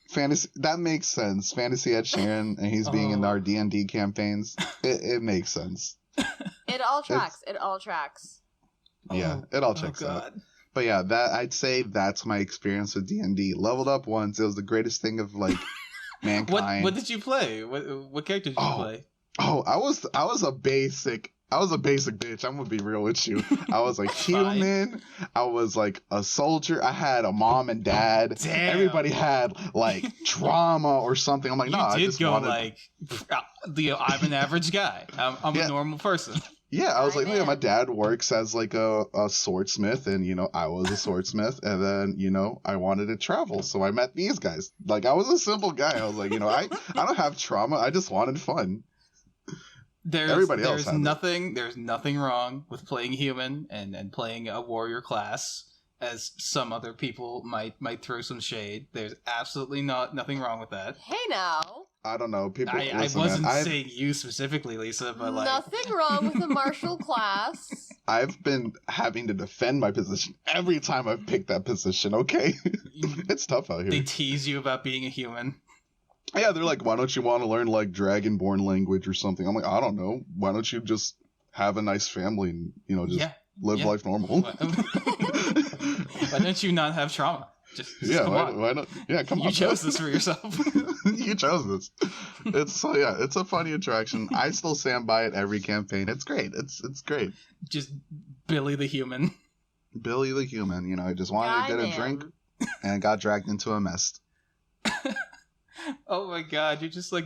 Speaker 3: Fantasy, that makes sense. Fantasy Ed Sheeran, and he's being in our D&D campaigns. It makes sense.
Speaker 1: It all tracks. It all tracks.
Speaker 3: Yeah, it all checks out. But yeah, I'd say that's my experience with D&D. Leveled up once. It was the greatest thing of like mankind.
Speaker 2: What did you play? What character did you play?
Speaker 3: Oh, I was a basic bitch. I'm gonna be real with you. I was like human. I was like a soldier. I had a mom and dad.
Speaker 2: Damn.
Speaker 3: Everybody had like trauma or something. I'm like, no, I just wanted...
Speaker 2: like, I'm an average guy. I'm a normal person.
Speaker 3: Yeah, I was like, yeah, my dad works as like a swordsmith, and you know, I was a swordsmith, and then you know, I wanted to travel, so I met these guys. Like, I was a simple guy. I was like, you know, I don't have trauma. I just wanted fun. Everybody else has
Speaker 2: there's nothing wrong with playing human and playing a warrior class, as some other people might throw some shade. There's absolutely nothing wrong with that.
Speaker 1: Hey now.
Speaker 3: I don't know. People.
Speaker 2: I wasn't saying you specifically, Lisa, but like
Speaker 1: nothing wrong with a martial class.
Speaker 3: I've been having to defend my position every time I've picked that position. Okay, it's tough out here.
Speaker 2: They tease you about being a human.
Speaker 3: Yeah, they're like, why don't you want to learn like Dragonborn language or something? I'm like, I don't know. Why don't you just have a nice family and just live life normal?
Speaker 2: Why don't you not have trauma? Just
Speaker 3: why not? Yeah, come on.
Speaker 2: You chose this for yourself.
Speaker 3: You chose this. It's a funny attraction. I still stand by it every campaign. It's great. It's great.
Speaker 2: Just Billy the human.
Speaker 3: Billy the human. I just wanted to get a drink and got dragged into a mess.
Speaker 2: Oh my god, you're just like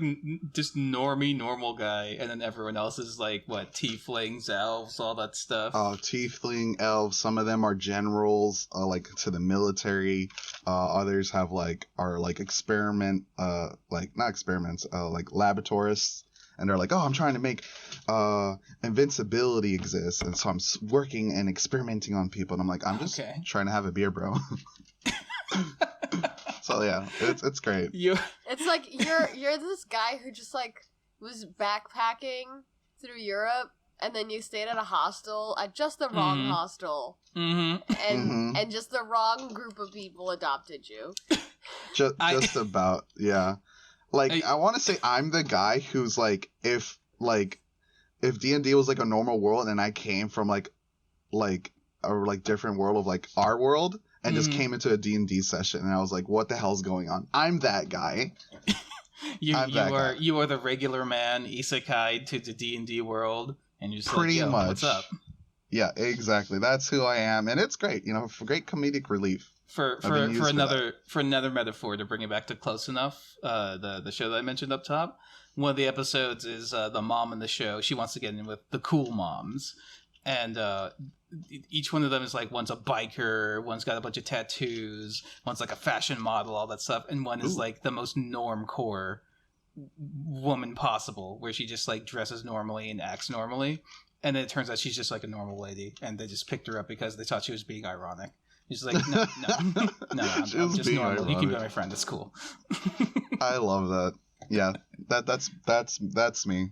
Speaker 2: just normie normal guy, and then everyone else is like what, tieflings, elves, all that stuff.
Speaker 3: Tiefling, elves. Some of them are generals, like to the military. Others have are not experiments, like laboratorists, and they're like, oh, I'm trying to make invincibility exist, and so I'm working and experimenting on people, and I'm like, I'm just trying to have a beer, bro. So yeah, it's great.
Speaker 1: It's like you're this guy who just like was backpacking through Europe, and then you stayed at a hostel, at just the wrong hostel, and just the wrong group of people adopted you.
Speaker 3: Just about, yeah. Like I want to say I'm the guy who's like, if D&D was like a normal world and I came from like a different world of like our world. And just came into a D&D session, and I was like, "What the hell's going on?" I'm that guy.
Speaker 2: You are the regular man isekai to the D&D world, and you're just
Speaker 3: pretty
Speaker 2: like,
Speaker 3: much.
Speaker 2: What's up?
Speaker 3: Yeah, exactly. That's who I am, and it's great. For great comedic relief.
Speaker 2: For another metaphor to bring it back to Close Enough, the show that I mentioned up top. One of the episodes is the mom in the show. She wants to get in with the cool moms, and each one of them is like, one's a biker, one's got a bunch of tattoos, one's like a fashion model, all that stuff, and one is like the most normcore woman possible, where she just like dresses normally and acts normally, and then it turns out she's just like a normal lady, and they just picked her up because they thought she was being ironic. She's like, no, I'm just normal. Ironic. You can be my friend. It's cool.
Speaker 3: I love that. Yeah, that's me.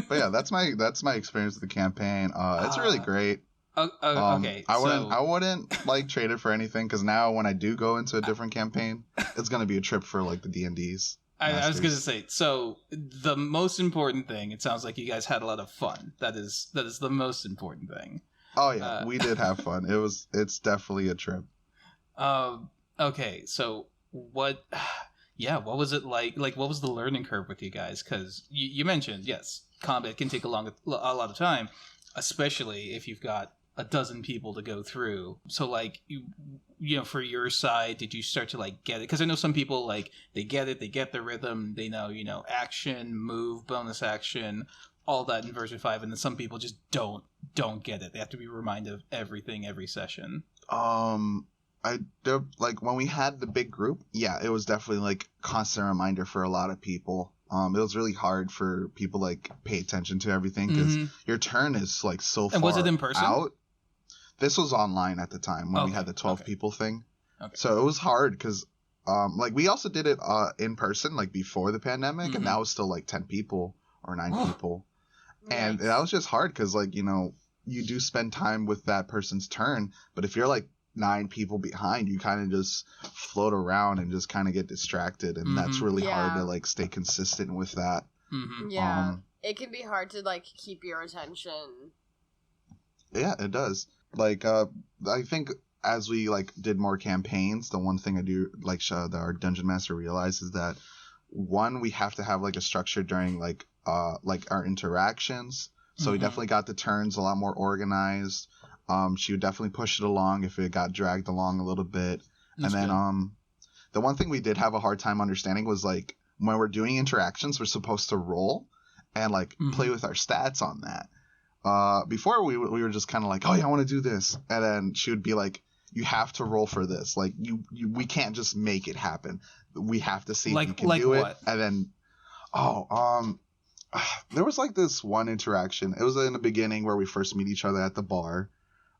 Speaker 3: But yeah, that's my experience with the campaign. It's really great.
Speaker 2: Okay.
Speaker 3: I wouldn't like trade it for anything, because now when I do go into a different campaign, it's gonna be a trip for like the D&Ds.
Speaker 2: I was gonna say, so the most important thing, it sounds like you guys had a lot of fun. That is the most important thing.
Speaker 3: Oh yeah, we did have fun. It's definitely a trip.
Speaker 2: Okay, so what was it like? Like, what was the learning curve with you guys? Because you mentioned, yes, combat can take a lot of time, especially if you've got a dozen people to go through. So like, for your side, did you start to like get it? Because I know some people like, they get it, they get the rhythm, they know action, move, bonus action, all that in version 5, and then some people just don't get it. They have to be reminded of everything every session.
Speaker 3: Like when we had the big group, yeah, it was definitely like constant reminder for a lot of people. It was really hard for people like pay attention to everything, because your turn is like so far out. And was it in person? This was online at the time when we had the 12 people thing. Okay. So it was hard because like we also did it in person like before the pandemic, and that was still like 10 people or 9 people. And that was just hard because like, you do spend time with that person's turn, but if you're like 9 people behind, you kind of just float around and just kind of get distracted, and that's really hard to like stay consistent with that.
Speaker 1: Yeah, it can be hard to like keep your attention.
Speaker 3: Yeah, it does. Like I think as we like did more campaigns, the one thing I do like that our dungeon master realized is that we have to have like a structure during like our interactions. So we definitely got the turns a lot more organized. She would definitely push it along if it got dragged along a little bit. That's and then good. The one thing we did have a hard time understanding was like when we're doing interactions, we're supposed to roll and like play with our stats on that. Before we were just kind of like, oh yeah, I want to do this, and then she would be like, you have to roll for this. Like we can't just make it happen. We have to see if you can do it. And then there was like this one interaction. It was in the beginning where we first meet each other at the bar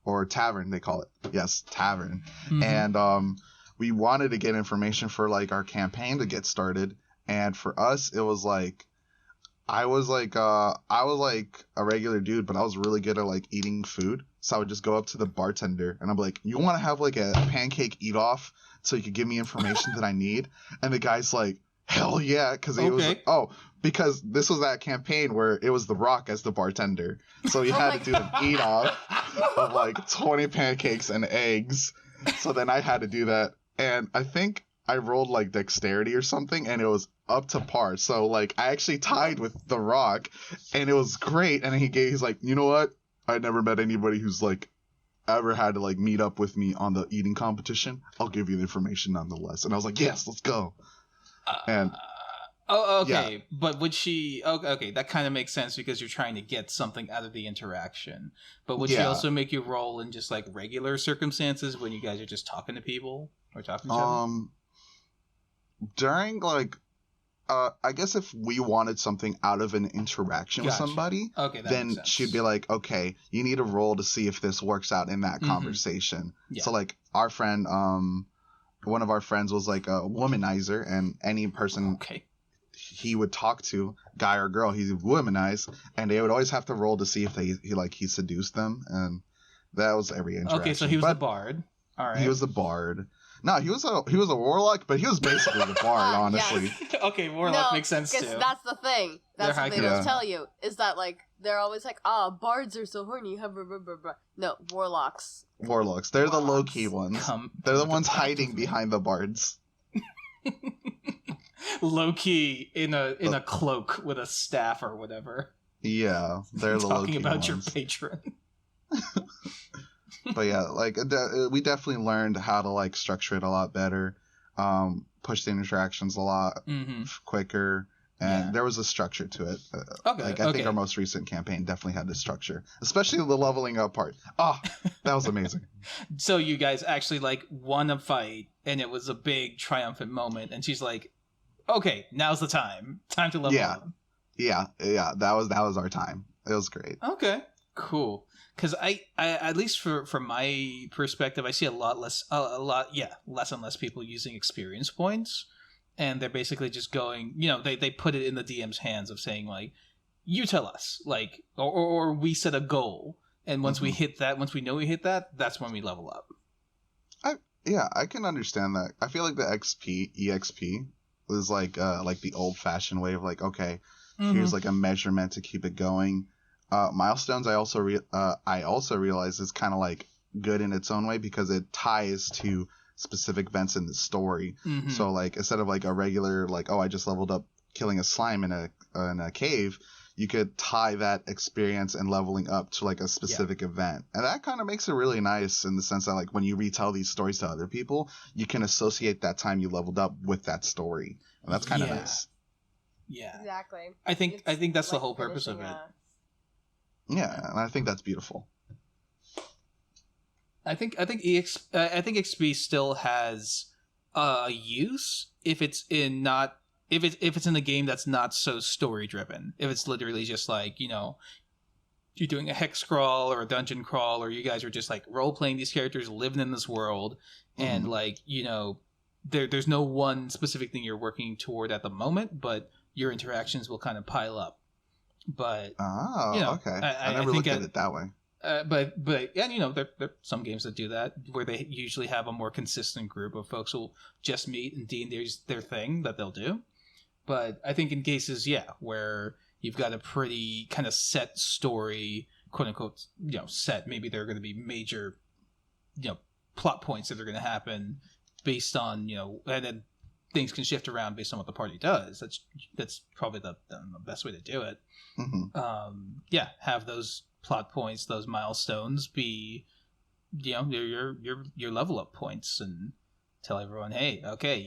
Speaker 3: or tavern, they call it. Yes, tavern.
Speaker 2: Mm-hmm.
Speaker 3: And we wanted to get information for like our campaign to get started. And for us, it was like I was like a regular dude, but I was really good at like eating food. So I would just go up to the bartender and I'm like, "You want to have like a pancake eat off so you could give me information that I need?" And the guy's like, "Hell yeah," because he was because this was that campaign where it was The Rock as the bartender, so he had to do an eat off of like 20 pancakes and eggs. So then I had to do that, and I think I rolled like dexterity or something, and it was up to par. So like I actually tied with The Rock, and it was great. And he's like, "You know what? I never met anybody who's like ever had to like meet up with me on the eating competition. I'll give you the information nonetheless." And I was like, "Yes, let's go." And
Speaker 2: okay.
Speaker 3: Yeah.
Speaker 2: But would she? Okay, that kind of makes sense because you're trying to get something out of the interaction. But would she also make you roll in just like regular circumstances when you guys are just talking to people or talking to each other?
Speaker 3: During like, I guess if we wanted something out of an interaction with somebody, then she'd be like, "Okay, you need a roll to see if this works out in that conversation." Yeah. So like our friend, one of our friends was like a womanizer, and any person he would talk to, guy or girl, he would womanize, and they would always have to roll to see if he seduced them, and that was every interaction.
Speaker 2: Okay, so he was the bard. All right.
Speaker 3: He was the bard. No, he was a warlock, but he was basically the bard, honestly.
Speaker 2: Yes. Okay, warlock makes sense too.
Speaker 1: That's the thing. That's what they don't tell you, is that like they're always like, bards are so horny. No, warlocks.
Speaker 3: Warlocks. They're the low-key ones. They're the ones hiding behind the bards.
Speaker 2: Low-key in a cloak with a staff or whatever.
Speaker 3: Yeah, they're the low-key
Speaker 2: talking about
Speaker 3: ones.
Speaker 2: your patron.
Speaker 3: But yeah, like we definitely learned how to like structure it a lot better, push the interactions a lot quicker, and there was a structure to it. I think our most recent campaign definitely had this structure, especially the leveling up part. That was amazing.
Speaker 2: So you guys actually like won a fight, and it was a big triumphant moment, and she's like, "Okay, now's the time to level up."
Speaker 3: Yeah, that was our time. It was great.
Speaker 2: Okay, cool. Because I at least from my perspective, I see less and less people using experience points, and they're basically just going, they put it in the DM's hands of saying like, "You tell us," like, or we set a goal, and once we hit that, once we know we hit that, that's when we level up.
Speaker 3: I can understand that. I feel like the EXP was like the old fashioned way of like, okay, here's like a measurement to keep it going. Milestones, I also realize is kind of like good in its own way because it ties to specific events in the story. So like instead of like a regular like, I just leveled up killing a slime in a cave, you could tie that experience and leveling up to like a specific event, and that kind of makes it really nice in the sense that like when you retell these stories to other people, you can associate that time you leveled up with that story, and that's kind of nice.
Speaker 2: Yeah,
Speaker 1: exactly.
Speaker 2: I think that's like the whole purpose of it.
Speaker 3: Yeah, and I think that's beautiful.
Speaker 2: I think XP still has a use if it's in a game that's not so story driven. If it's literally just like, you're doing a hex crawl or a dungeon crawl, or you guys are just like role playing these characters, living in this world, and like, there's no one specific thing you're working toward at the moment, but your interactions will kind of pile up. But
Speaker 3: okay, I never looked at it that way.
Speaker 2: But there are some games that do that where they usually have a more consistent group of folks who'll just meet and D&D's their thing that they'll do. But I think in cases, where you've got a pretty kind of set story, quote unquote, set. Maybe there are going to be major, plot points that are going to happen based on, and then things can shift around based on what the party does. That's probably the best way to do it. Have those plot points, those milestones be, your level up points, and tell everyone, hey, okay,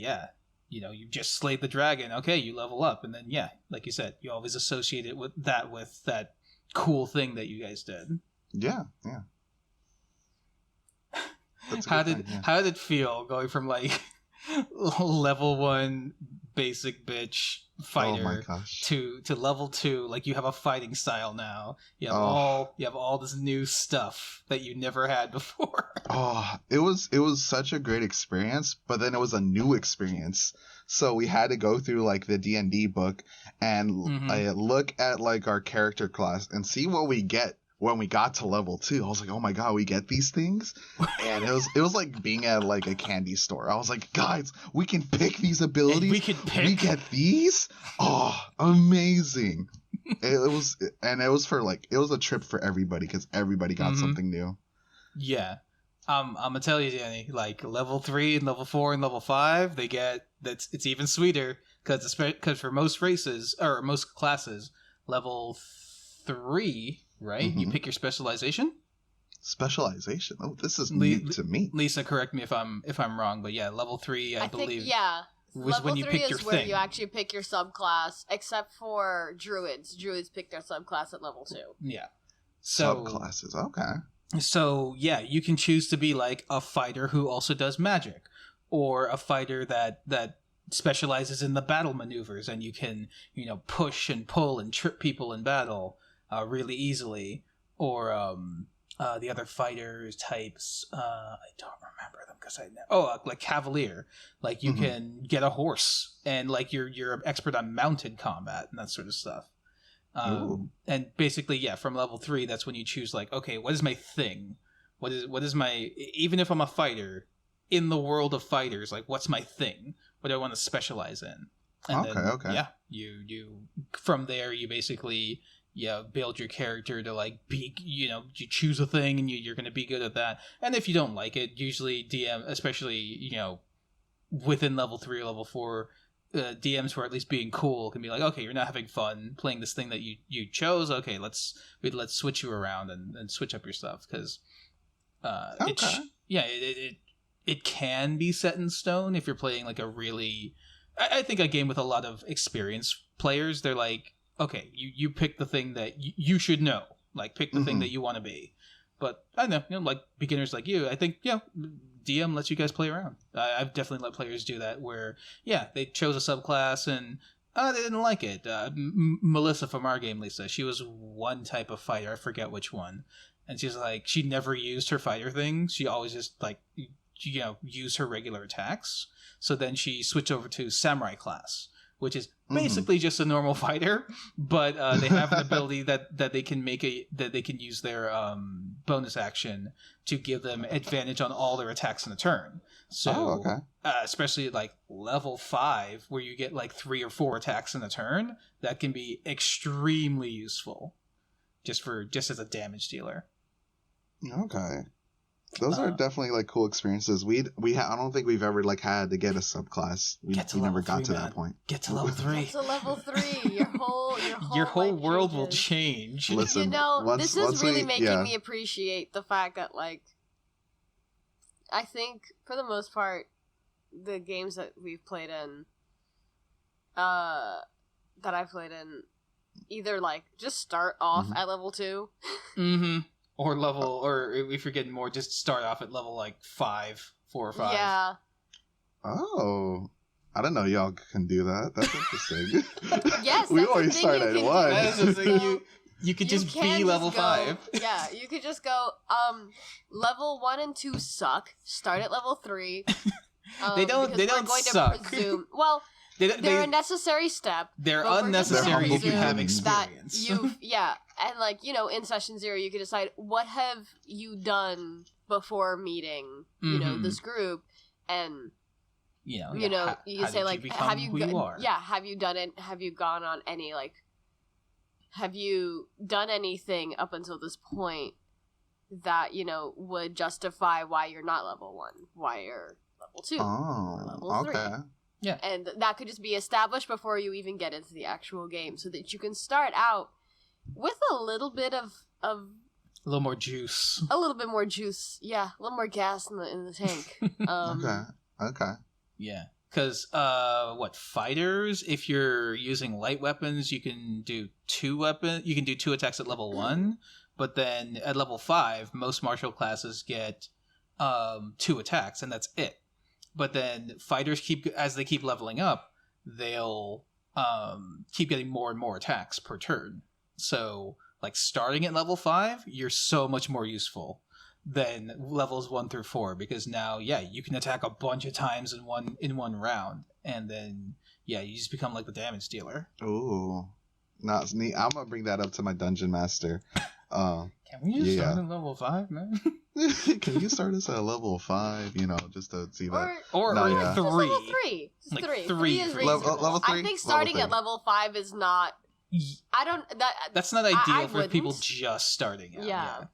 Speaker 2: you just slayed the dragon, okay, you level up, and then like you said, you always associate it with that cool thing that you guys did.
Speaker 3: Yeah.
Speaker 2: How did it feel going from like level 1 basic bitch fighter
Speaker 3: Oh my gosh.
Speaker 2: to level 2, like you have a fighting style now. You have
Speaker 3: Oh.
Speaker 2: all this new stuff that you never had before.
Speaker 3: Oh, it was such a great experience, but then it was a new experience. So we had to go through like the D&D book and look at like our character class and see what we get when we got to level 2. I was like, oh my god, we get these things? And it was like being at like a candy store. I was like, guys, we can pick these abilities.
Speaker 2: And we can pick.
Speaker 3: We get these? Oh, amazing. It was a trip for everybody because everybody got something new.
Speaker 2: Yeah. I'm gonna tell you, Danny, like level 3 and level 4 and level 5, it's even sweeter because for most races or most classes, level 3, right? You pick your specialization.
Speaker 3: Specialization. Oh, this is new to me.
Speaker 2: Lisa, correct me if I'm wrong, but yeah, level 3, I believe.
Speaker 1: Yeah.
Speaker 2: Was
Speaker 1: level
Speaker 2: when you
Speaker 1: 3
Speaker 2: picked
Speaker 1: is
Speaker 2: your
Speaker 1: where
Speaker 2: thing.
Speaker 1: you actually pick your subclass, except for druids. Druids pick their subclass at level 2.
Speaker 2: Yeah. So
Speaker 3: subclasses. Okay.
Speaker 2: So yeah, you can choose to be like a fighter who also does magic, or a fighter that specializes in the battle maneuvers, and you can push and pull and trip people in battle really easily. Or the other fighters types, I don't remember them because like Cavalier, like you can get a horse and like you're an expert on mounted combat and that sort of stuff. And basically, yeah, from level 3, that's when you choose like, okay, what is my thing? What is my, even if I'm a fighter in the world of fighters, like what's my thing? What do I want to specialize in? And
Speaker 3: okay.
Speaker 2: Yeah, you from there you basically build your character to like be, you choose a thing and you're going to be good at that. And if you don't like it, usually DM, especially within level 3 or level 4. DMs who are at least being cool can be like, okay, you're not having fun playing this thing that you chose. Okay, let's switch you around and switch up your stuff because it can be set in stone if you're playing like a really. I think a game with a lot of experienced players, they're like, okay, you pick the thing that you should know, like pick the thing that you want to be. But I don't know, like beginners like you, I think DM lets you guys play around. I've definitely let players do that where, they chose a subclass and they didn't like it. Melissa from our game, Lisa, she was one type of fighter. I forget which one. And she's like, she never used her fighter thing. She always just like, used her regular attacks. So then she switched over to samurai class, which is basically just a normal fighter, but they have an ability that they can that they can use their bonus action to give them advantage on all their attacks in a turn. So, especially like level 5, where you get like 3 or 4 attacks in a turn, that can be extremely useful, just as a damage dealer.
Speaker 3: Okay. Those are definitely like cool experiences. I don't think we've ever like had to get a subclass. We never got to that point.
Speaker 2: Get to level 3.
Speaker 1: Get to level 3. Your
Speaker 2: whole world
Speaker 1: changes.
Speaker 2: will change.
Speaker 3: Listen,
Speaker 1: this is really making me appreciate the fact that like I think for the most part the games that we've played in that I've played in either like just start off at level 2.
Speaker 2: Or if you're getting more, just start off at level like 5, 4 or 5.
Speaker 1: Yeah.
Speaker 3: Oh, I didn't know y'all can do that. That's interesting.
Speaker 1: Yes,
Speaker 3: we always start at 1.
Speaker 2: That's the thing. You could just be level 5.
Speaker 1: Yeah, you could just go. Level 1 and 2 suck. Start at level 3.
Speaker 2: They don't suck.
Speaker 1: Well. They're a necessary step.
Speaker 2: They're unnecessary if you have experience.
Speaker 1: And like, in session 0, you can decide what have you done before meeting, this group, and you can say like, have you done it? Have you gone on any like, have you done anything up until this point that would justify why you're not level 1, why you're level 2, level 3.
Speaker 3: Okay.
Speaker 2: Yeah.
Speaker 1: And that could just be established before you even get into the actual game so that you can start out with a little bit of
Speaker 2: a little more juice.
Speaker 1: A little bit more juice. Yeah, a little more gas in the tank.
Speaker 3: Okay.
Speaker 2: Yeah. Cuz fighters, if you're using light weapons, you can do 2 attacks at level 1, but then at level 5, most martial classes get 2 attacks and that's it. But then fighters as they keep leveling up, they'll keep getting more and more attacks per turn. So like starting at level 5, you're so much more useful than levels 1 through 4, because now you can attack a bunch of times in one round, and then you just become like the damage dealer.
Speaker 3: Ooh, that's neat. I'm gonna bring that up to my dungeon master.
Speaker 2: Can we just start at level 5, man?
Speaker 3: Can you start us at level 5? Just to see that.
Speaker 2: Or 3.
Speaker 1: Level 3.
Speaker 2: Like
Speaker 1: 3.
Speaker 2: 3
Speaker 1: is
Speaker 3: level 3.
Speaker 1: I think starting at level 5 is not. I don't.
Speaker 2: That's not ideal for
Speaker 1: wouldn't.
Speaker 2: people just starting out.
Speaker 1: Yeah.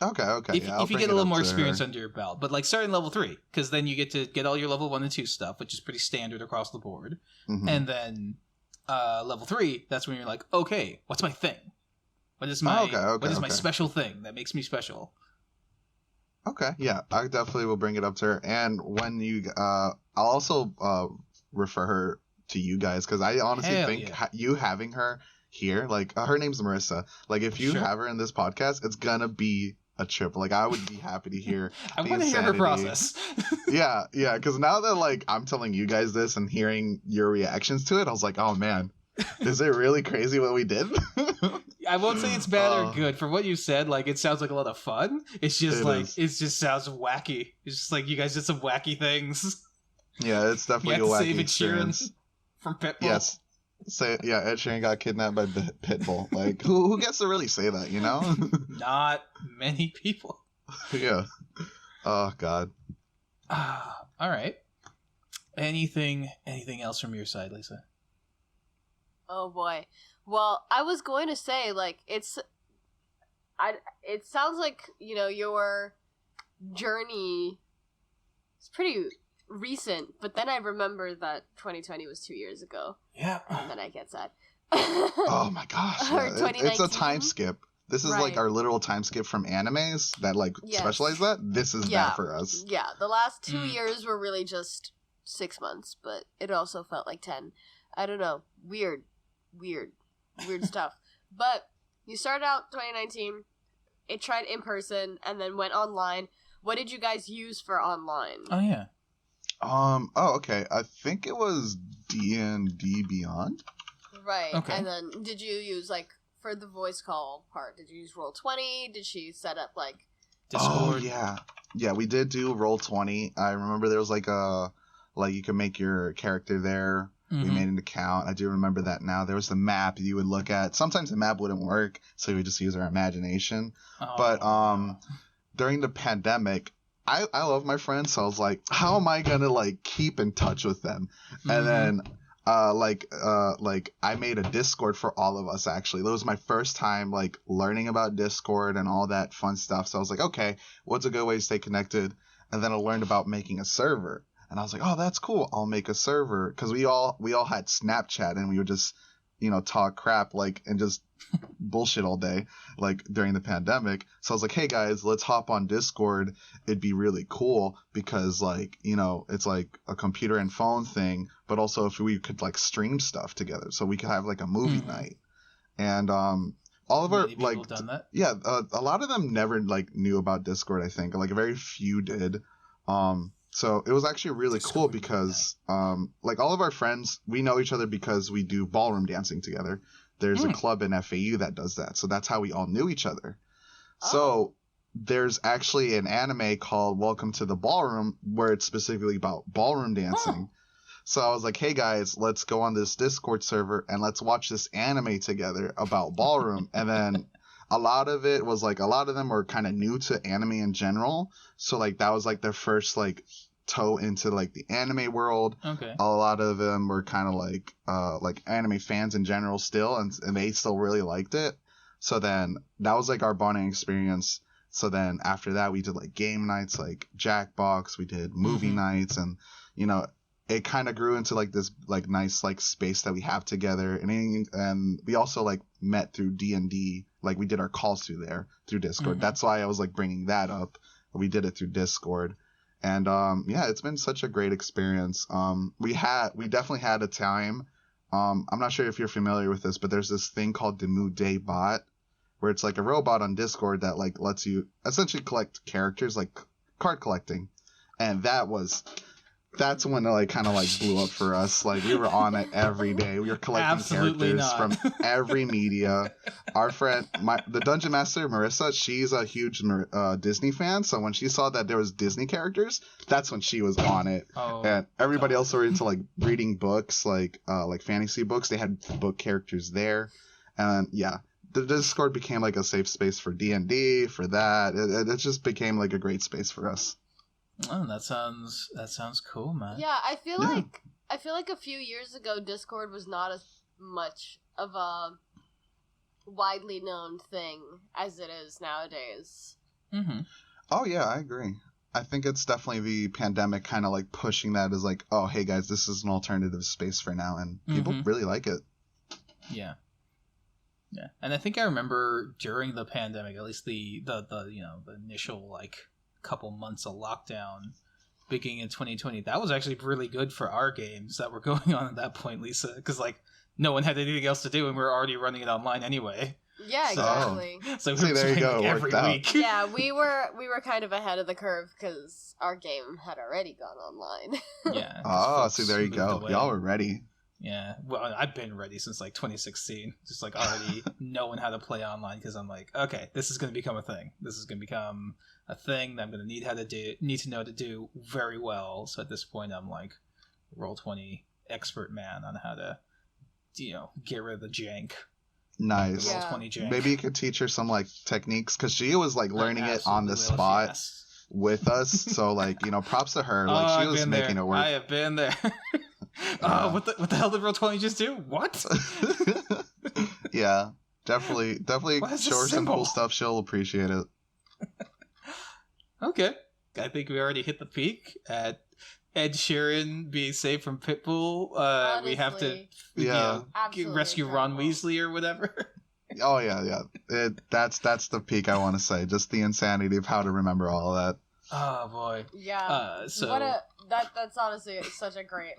Speaker 3: Okay.
Speaker 2: If you get a little more experience under your belt, but like starting level 3, because then you get to get all your level 1 and 2 stuff, which is pretty standard across the board.
Speaker 3: Mm-hmm.
Speaker 2: And then level 3, that's when you're like, okay, what's my thing? What is my special thing that makes me special?
Speaker 3: Okay, yeah, I definitely will bring it up to her. And when I'll also refer her to you guys, because I honestly think you having her here, like her name's Marissa. Like if you have her in this podcast, it's gonna be a trip. Like I would be happy to hear.
Speaker 2: I want to hear her process.
Speaker 3: yeah, because now that like I'm telling you guys this and hearing your reactions to it, I was like, oh man, is it really crazy what we did?
Speaker 2: I won't say it's bad or good. For what you said, like it sounds like a lot of fun. It's just it just sounds wacky. It's just like you guys did some wacky things.
Speaker 3: Yeah, it's definitely a wacky experience.
Speaker 2: From Pitbull.
Speaker 3: Yes. Ed Sheeran got kidnapped by Pitbull. Like who gets to really say that,
Speaker 2: Not many people.
Speaker 3: Yeah. Oh God.
Speaker 2: All right. Anything else from your side, Lisa?
Speaker 1: Oh boy. Well, I was going to say, like, it sounds like, your journey is pretty recent, but then I remember that 2020 was 2 years ago.
Speaker 2: Yeah.
Speaker 1: And then I get sad.
Speaker 3: Oh my gosh. Yeah. It's a time skip. This is like our literal time skip from animes that specialize that. This is that for us.
Speaker 1: Yeah, the last 2 years were really just 6 months, but it also felt like 10. I don't know. Weird stuff. But you started out 2019, it tried in person, and then went online. What did you guys use for online?
Speaker 2: Oh yeah.
Speaker 3: Okay. I think it was D&D Beyond.
Speaker 1: Right.
Speaker 2: Okay.
Speaker 1: And then did you use for the voice call part? Did you use Roll20? Did she set up
Speaker 2: Discord?
Speaker 3: Oh yeah. Yeah, we did do Roll20. I remember there was you could make your character there. We made an account. I do remember that now. There was the map you would look at. Sometimes the map wouldn't work, so we would just use our imagination. Oh. But during the pandemic, I love my friends, so I was like, how am I gonna keep in touch with them? And then I made a Discord for all of us. Actually, that was my first time learning about Discord and all that fun stuff. So I was like, okay, what's a good way to stay connected? And then I learned about making a server. And I was like, oh, that's cool. I'll make a server. Because we all had Snapchat and we would just, talk crap and just bullshit all day during the pandemic. So I was like, hey, guys, let's hop on Discord. It'd be really cool because it's a computer and phone thing. But also if we could stream stuff together. So we could have a movie night. And all of our
Speaker 2: done that?
Speaker 3: Yeah, a lot of them never knew about Discord, I think. Very few did. So it was actually really cool because, all of our friends, we know each other because we do ballroom dancing together. There's a club in FAU that does that. So that's how we all knew each other. Oh. So there's actually an anime called Welcome to the Ballroom where it's specifically about ballroom dancing. Oh. So I was like, hey guys, let's go on this Discord server and let's watch this anime together about ballroom. And then a lot of it was a lot of them were kind of new to anime in general. So that was their first toe into the anime world.
Speaker 2: Okay.
Speaker 3: A lot of them were kind of anime fans in general still, and they still really liked it. So then that was our bonding experience. So then after that we did game nights, Jackbox. We did movie nights, and it kind of grew into this nice space that we have together. And we also met through D&D. We did our calls through Discord. That's why I was bringing that up. We did it through Discord. And it's been such a great experience. We definitely had a time. I'm not sure if you're familiar with this, but there's this thing called the Mood Day bot, where it's a robot on Discord that lets you essentially collect characters, card collecting. And that was That's when it like kind of like blew up for us. Like we were on it every day. We were collecting
Speaker 2: Absolutely
Speaker 3: characters
Speaker 2: not.
Speaker 3: from every media. Our friend, the dungeon master Marissa, she's a huge Disney fan. So when she saw that there was Disney characters, that's when she was on it.
Speaker 2: Oh,
Speaker 3: and everybody
Speaker 2: God.
Speaker 3: else were into like reading books, like fantasy books. They had book characters there, and yeah. The Discord became like a safe space for D&D, for that. It just became like a great space for us.
Speaker 2: Oh, that sounds cool, man.
Speaker 1: Yeah, I feel like a few years ago Discord was not as much of a widely known thing as it is nowadays.
Speaker 2: Mm-hmm.
Speaker 3: Oh yeah, I agree. I think it's definitely the pandemic kind of like pushing that as like, oh hey guys, this is an alternative space for now, and people really like it.
Speaker 2: Yeah. Yeah, and I think I remember during the pandemic, at least the initial like couple months of lockdown, beginning in 2020, that was actually really good for our games that were going on at that point, Lisa, because like no one had anything else to do, and we were already running it online anyway.
Speaker 1: Yeah, exactly.
Speaker 2: So
Speaker 3: See, there you go.
Speaker 2: Like every week.
Speaker 1: Yeah, we were kind of ahead of the curve because our game had already gone online.
Speaker 2: Yeah.
Speaker 3: Oh, see, there you go.
Speaker 2: Away.
Speaker 3: Y'all were ready.
Speaker 2: Yeah, well, I've been ready since like 2016. Just like already knowing how to play online because I'm like, okay, this is going to become a thing. This is going to become a thing that I'm going to need to know to do very well. So at this point, I'm like Roll20 expert man on how to, get rid of the jank.
Speaker 3: Nice.
Speaker 1: Yeah.
Speaker 2: Roll20 jank.
Speaker 3: Maybe you could teach her some like techniques because she was like learning it on the
Speaker 2: Absolutely will,
Speaker 3: spot
Speaker 2: yes.
Speaker 3: with us. So like props to her. Like she was making it work.
Speaker 2: I have been there. What the hell did Roll20 just do? What?
Speaker 3: Yeah, definitely show her some cool stuff. She'll appreciate it.
Speaker 2: Okay, I think we already hit the peak at Ed Sheeran being saved from Pitbull. We have to rescue Ron Weasley or whatever.
Speaker 3: Oh yeah. That's the peak I want to say. Just the insanity of how to remember all of that.
Speaker 2: Oh boy.
Speaker 1: Yeah.
Speaker 2: So
Speaker 1: that's honestly such a great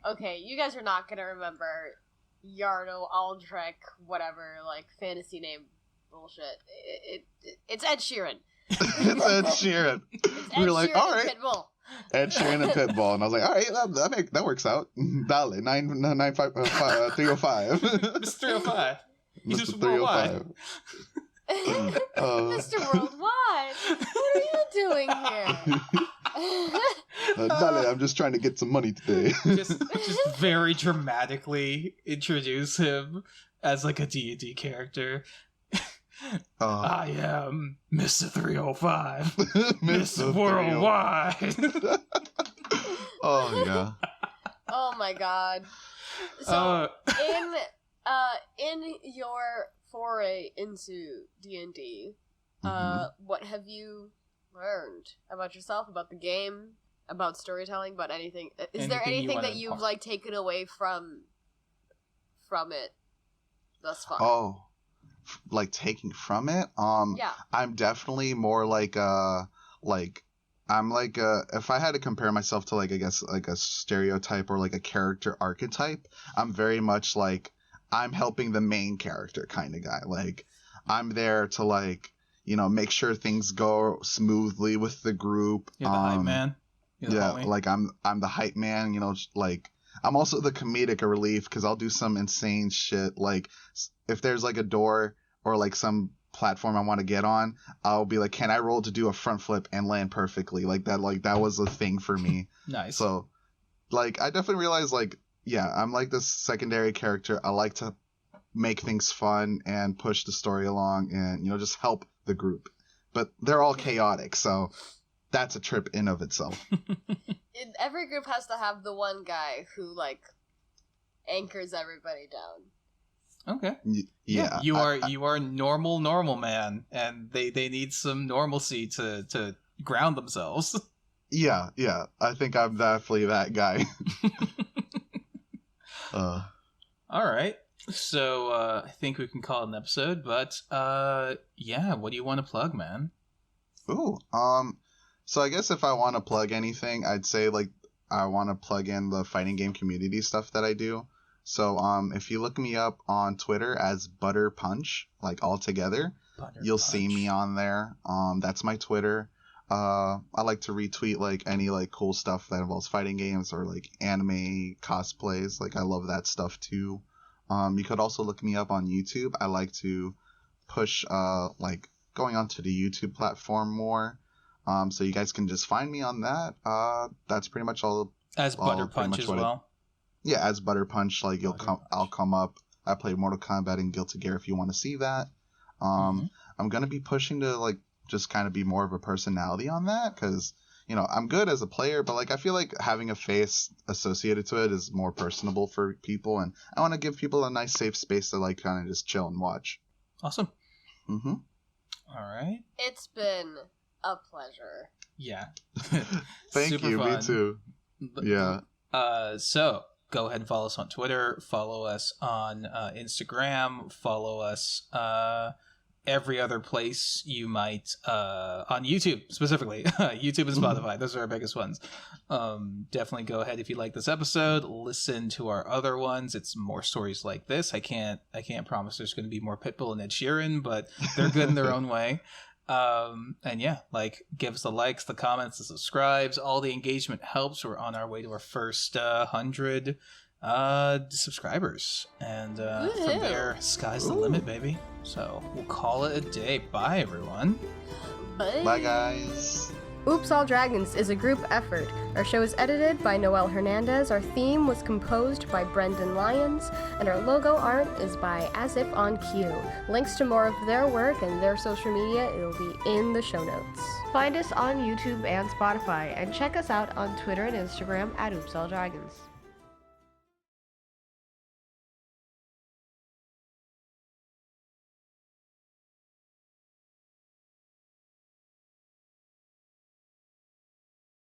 Speaker 1: okay, you guys are not gonna remember Yarno Aldrich, whatever, fantasy name bullshit. It's Ed Sheeran.
Speaker 3: It's Ed Sheeran. We were like, all right.
Speaker 1: Pitbull.
Speaker 3: Ed Sheeran and Pitbull, and I was like, all right, that works out. Dale 995 305.
Speaker 2: Mr. 305. He's just
Speaker 3: Mr. 305.
Speaker 1: Mr. Worldwide, what are you doing here?
Speaker 3: Dale, I'm just trying to get some money today.
Speaker 2: just very dramatically introduce him as a D&D character. I am Mr. 305, Mr. Worldwide.
Speaker 3: Oh yeah.
Speaker 1: Oh my god. So in your foray into D&D, what have you learned about yourself, about the game, about storytelling, about anything? Is there anything that you've taken away from it thus far?
Speaker 3: Oh, taking from it?
Speaker 1: Yeah.
Speaker 3: I'm definitely more if I had to compare myself to I guess a stereotype or a character archetype, I'm very much I'm helping the main character kind of guy. I'm there to make sure things go smoothly with the group.
Speaker 2: You're the hype man.
Speaker 3: I'm the hype man, I'm also the comedic relief because I'll do some insane shit. If there's a door or some platform I want to get on, I'll be can I roll to do a front flip and land perfectly? That was a thing for me.
Speaker 2: Nice.
Speaker 3: So I definitely realized I'm this secondary character. I like to make things fun and push the story along and just help the group. But they're all chaotic, so that's a trip in of itself.
Speaker 1: Every group has to have the one guy who anchors everybody down.
Speaker 2: Okay.
Speaker 3: Yeah.
Speaker 2: You are normal man, and they need some normalcy to ground themselves.
Speaker 3: Yeah. I think I'm definitely that guy.
Speaker 2: All right. So I think we can call it an episode, but what do you want to plug, man?
Speaker 3: Ooh. So I guess if I want to plug anything, I'd say I want to plug in the fighting game community stuff that I do. So if you look me up on Twitter as Butter Punch, all together, you'll see me on there. That's my Twitter. I like to retweet like any like cool stuff that involves fighting games or like anime cosplays. Like I love that stuff too. You could also look me up on YouTube. I like to push like going onto the YouTube platform more. So you guys can just find me on that. That's pretty much all.
Speaker 2: As Butter Punch as well.
Speaker 3: Yeah, as Butter Punch. Like I'll come up. I play Mortal Kombat and Guilty Gear if you want to see that. I'm gonna be pushing to like just kind of be more of a personality on that because you know I'm good as a player, but like I feel like having a face associated to it is more personable for people, and I want to give people a nice safe space to like kind of just chill and watch.
Speaker 2: Awesome. All right.
Speaker 1: It's been a pleasure.
Speaker 2: Yeah.
Speaker 3: Thank
Speaker 2: Super
Speaker 3: you.
Speaker 2: fun.
Speaker 3: Me too. Yeah.
Speaker 2: So go ahead and follow us on Twitter. Follow us on Instagram. Follow us every other place you might on YouTube specifically. YouTube and Spotify. Those are our biggest ones. Definitely go ahead if you like this episode. Listen to our other ones. It's more stories like this. I can't promise there's going to be more Pitbull and Ed Sheeran, but they're good in their own way. And yeah, like give us the likes, the comments, the subscribes. All the engagement helps. We're on our way to our first 100 subscribers, and from there sky's the limit, baby. So we'll call it a day. Bye everyone.
Speaker 3: Bye guys.
Speaker 1: Oops All Dragons is a group effort. Our show is edited by Noel Hernandez, our theme was composed by Brendan Lyons, and our logo art is by Azif On Q. Links to more of their work and their social media will be in the show notes. Find us on YouTube and Spotify, and check us out on Twitter and Instagram at Oops All Dragons.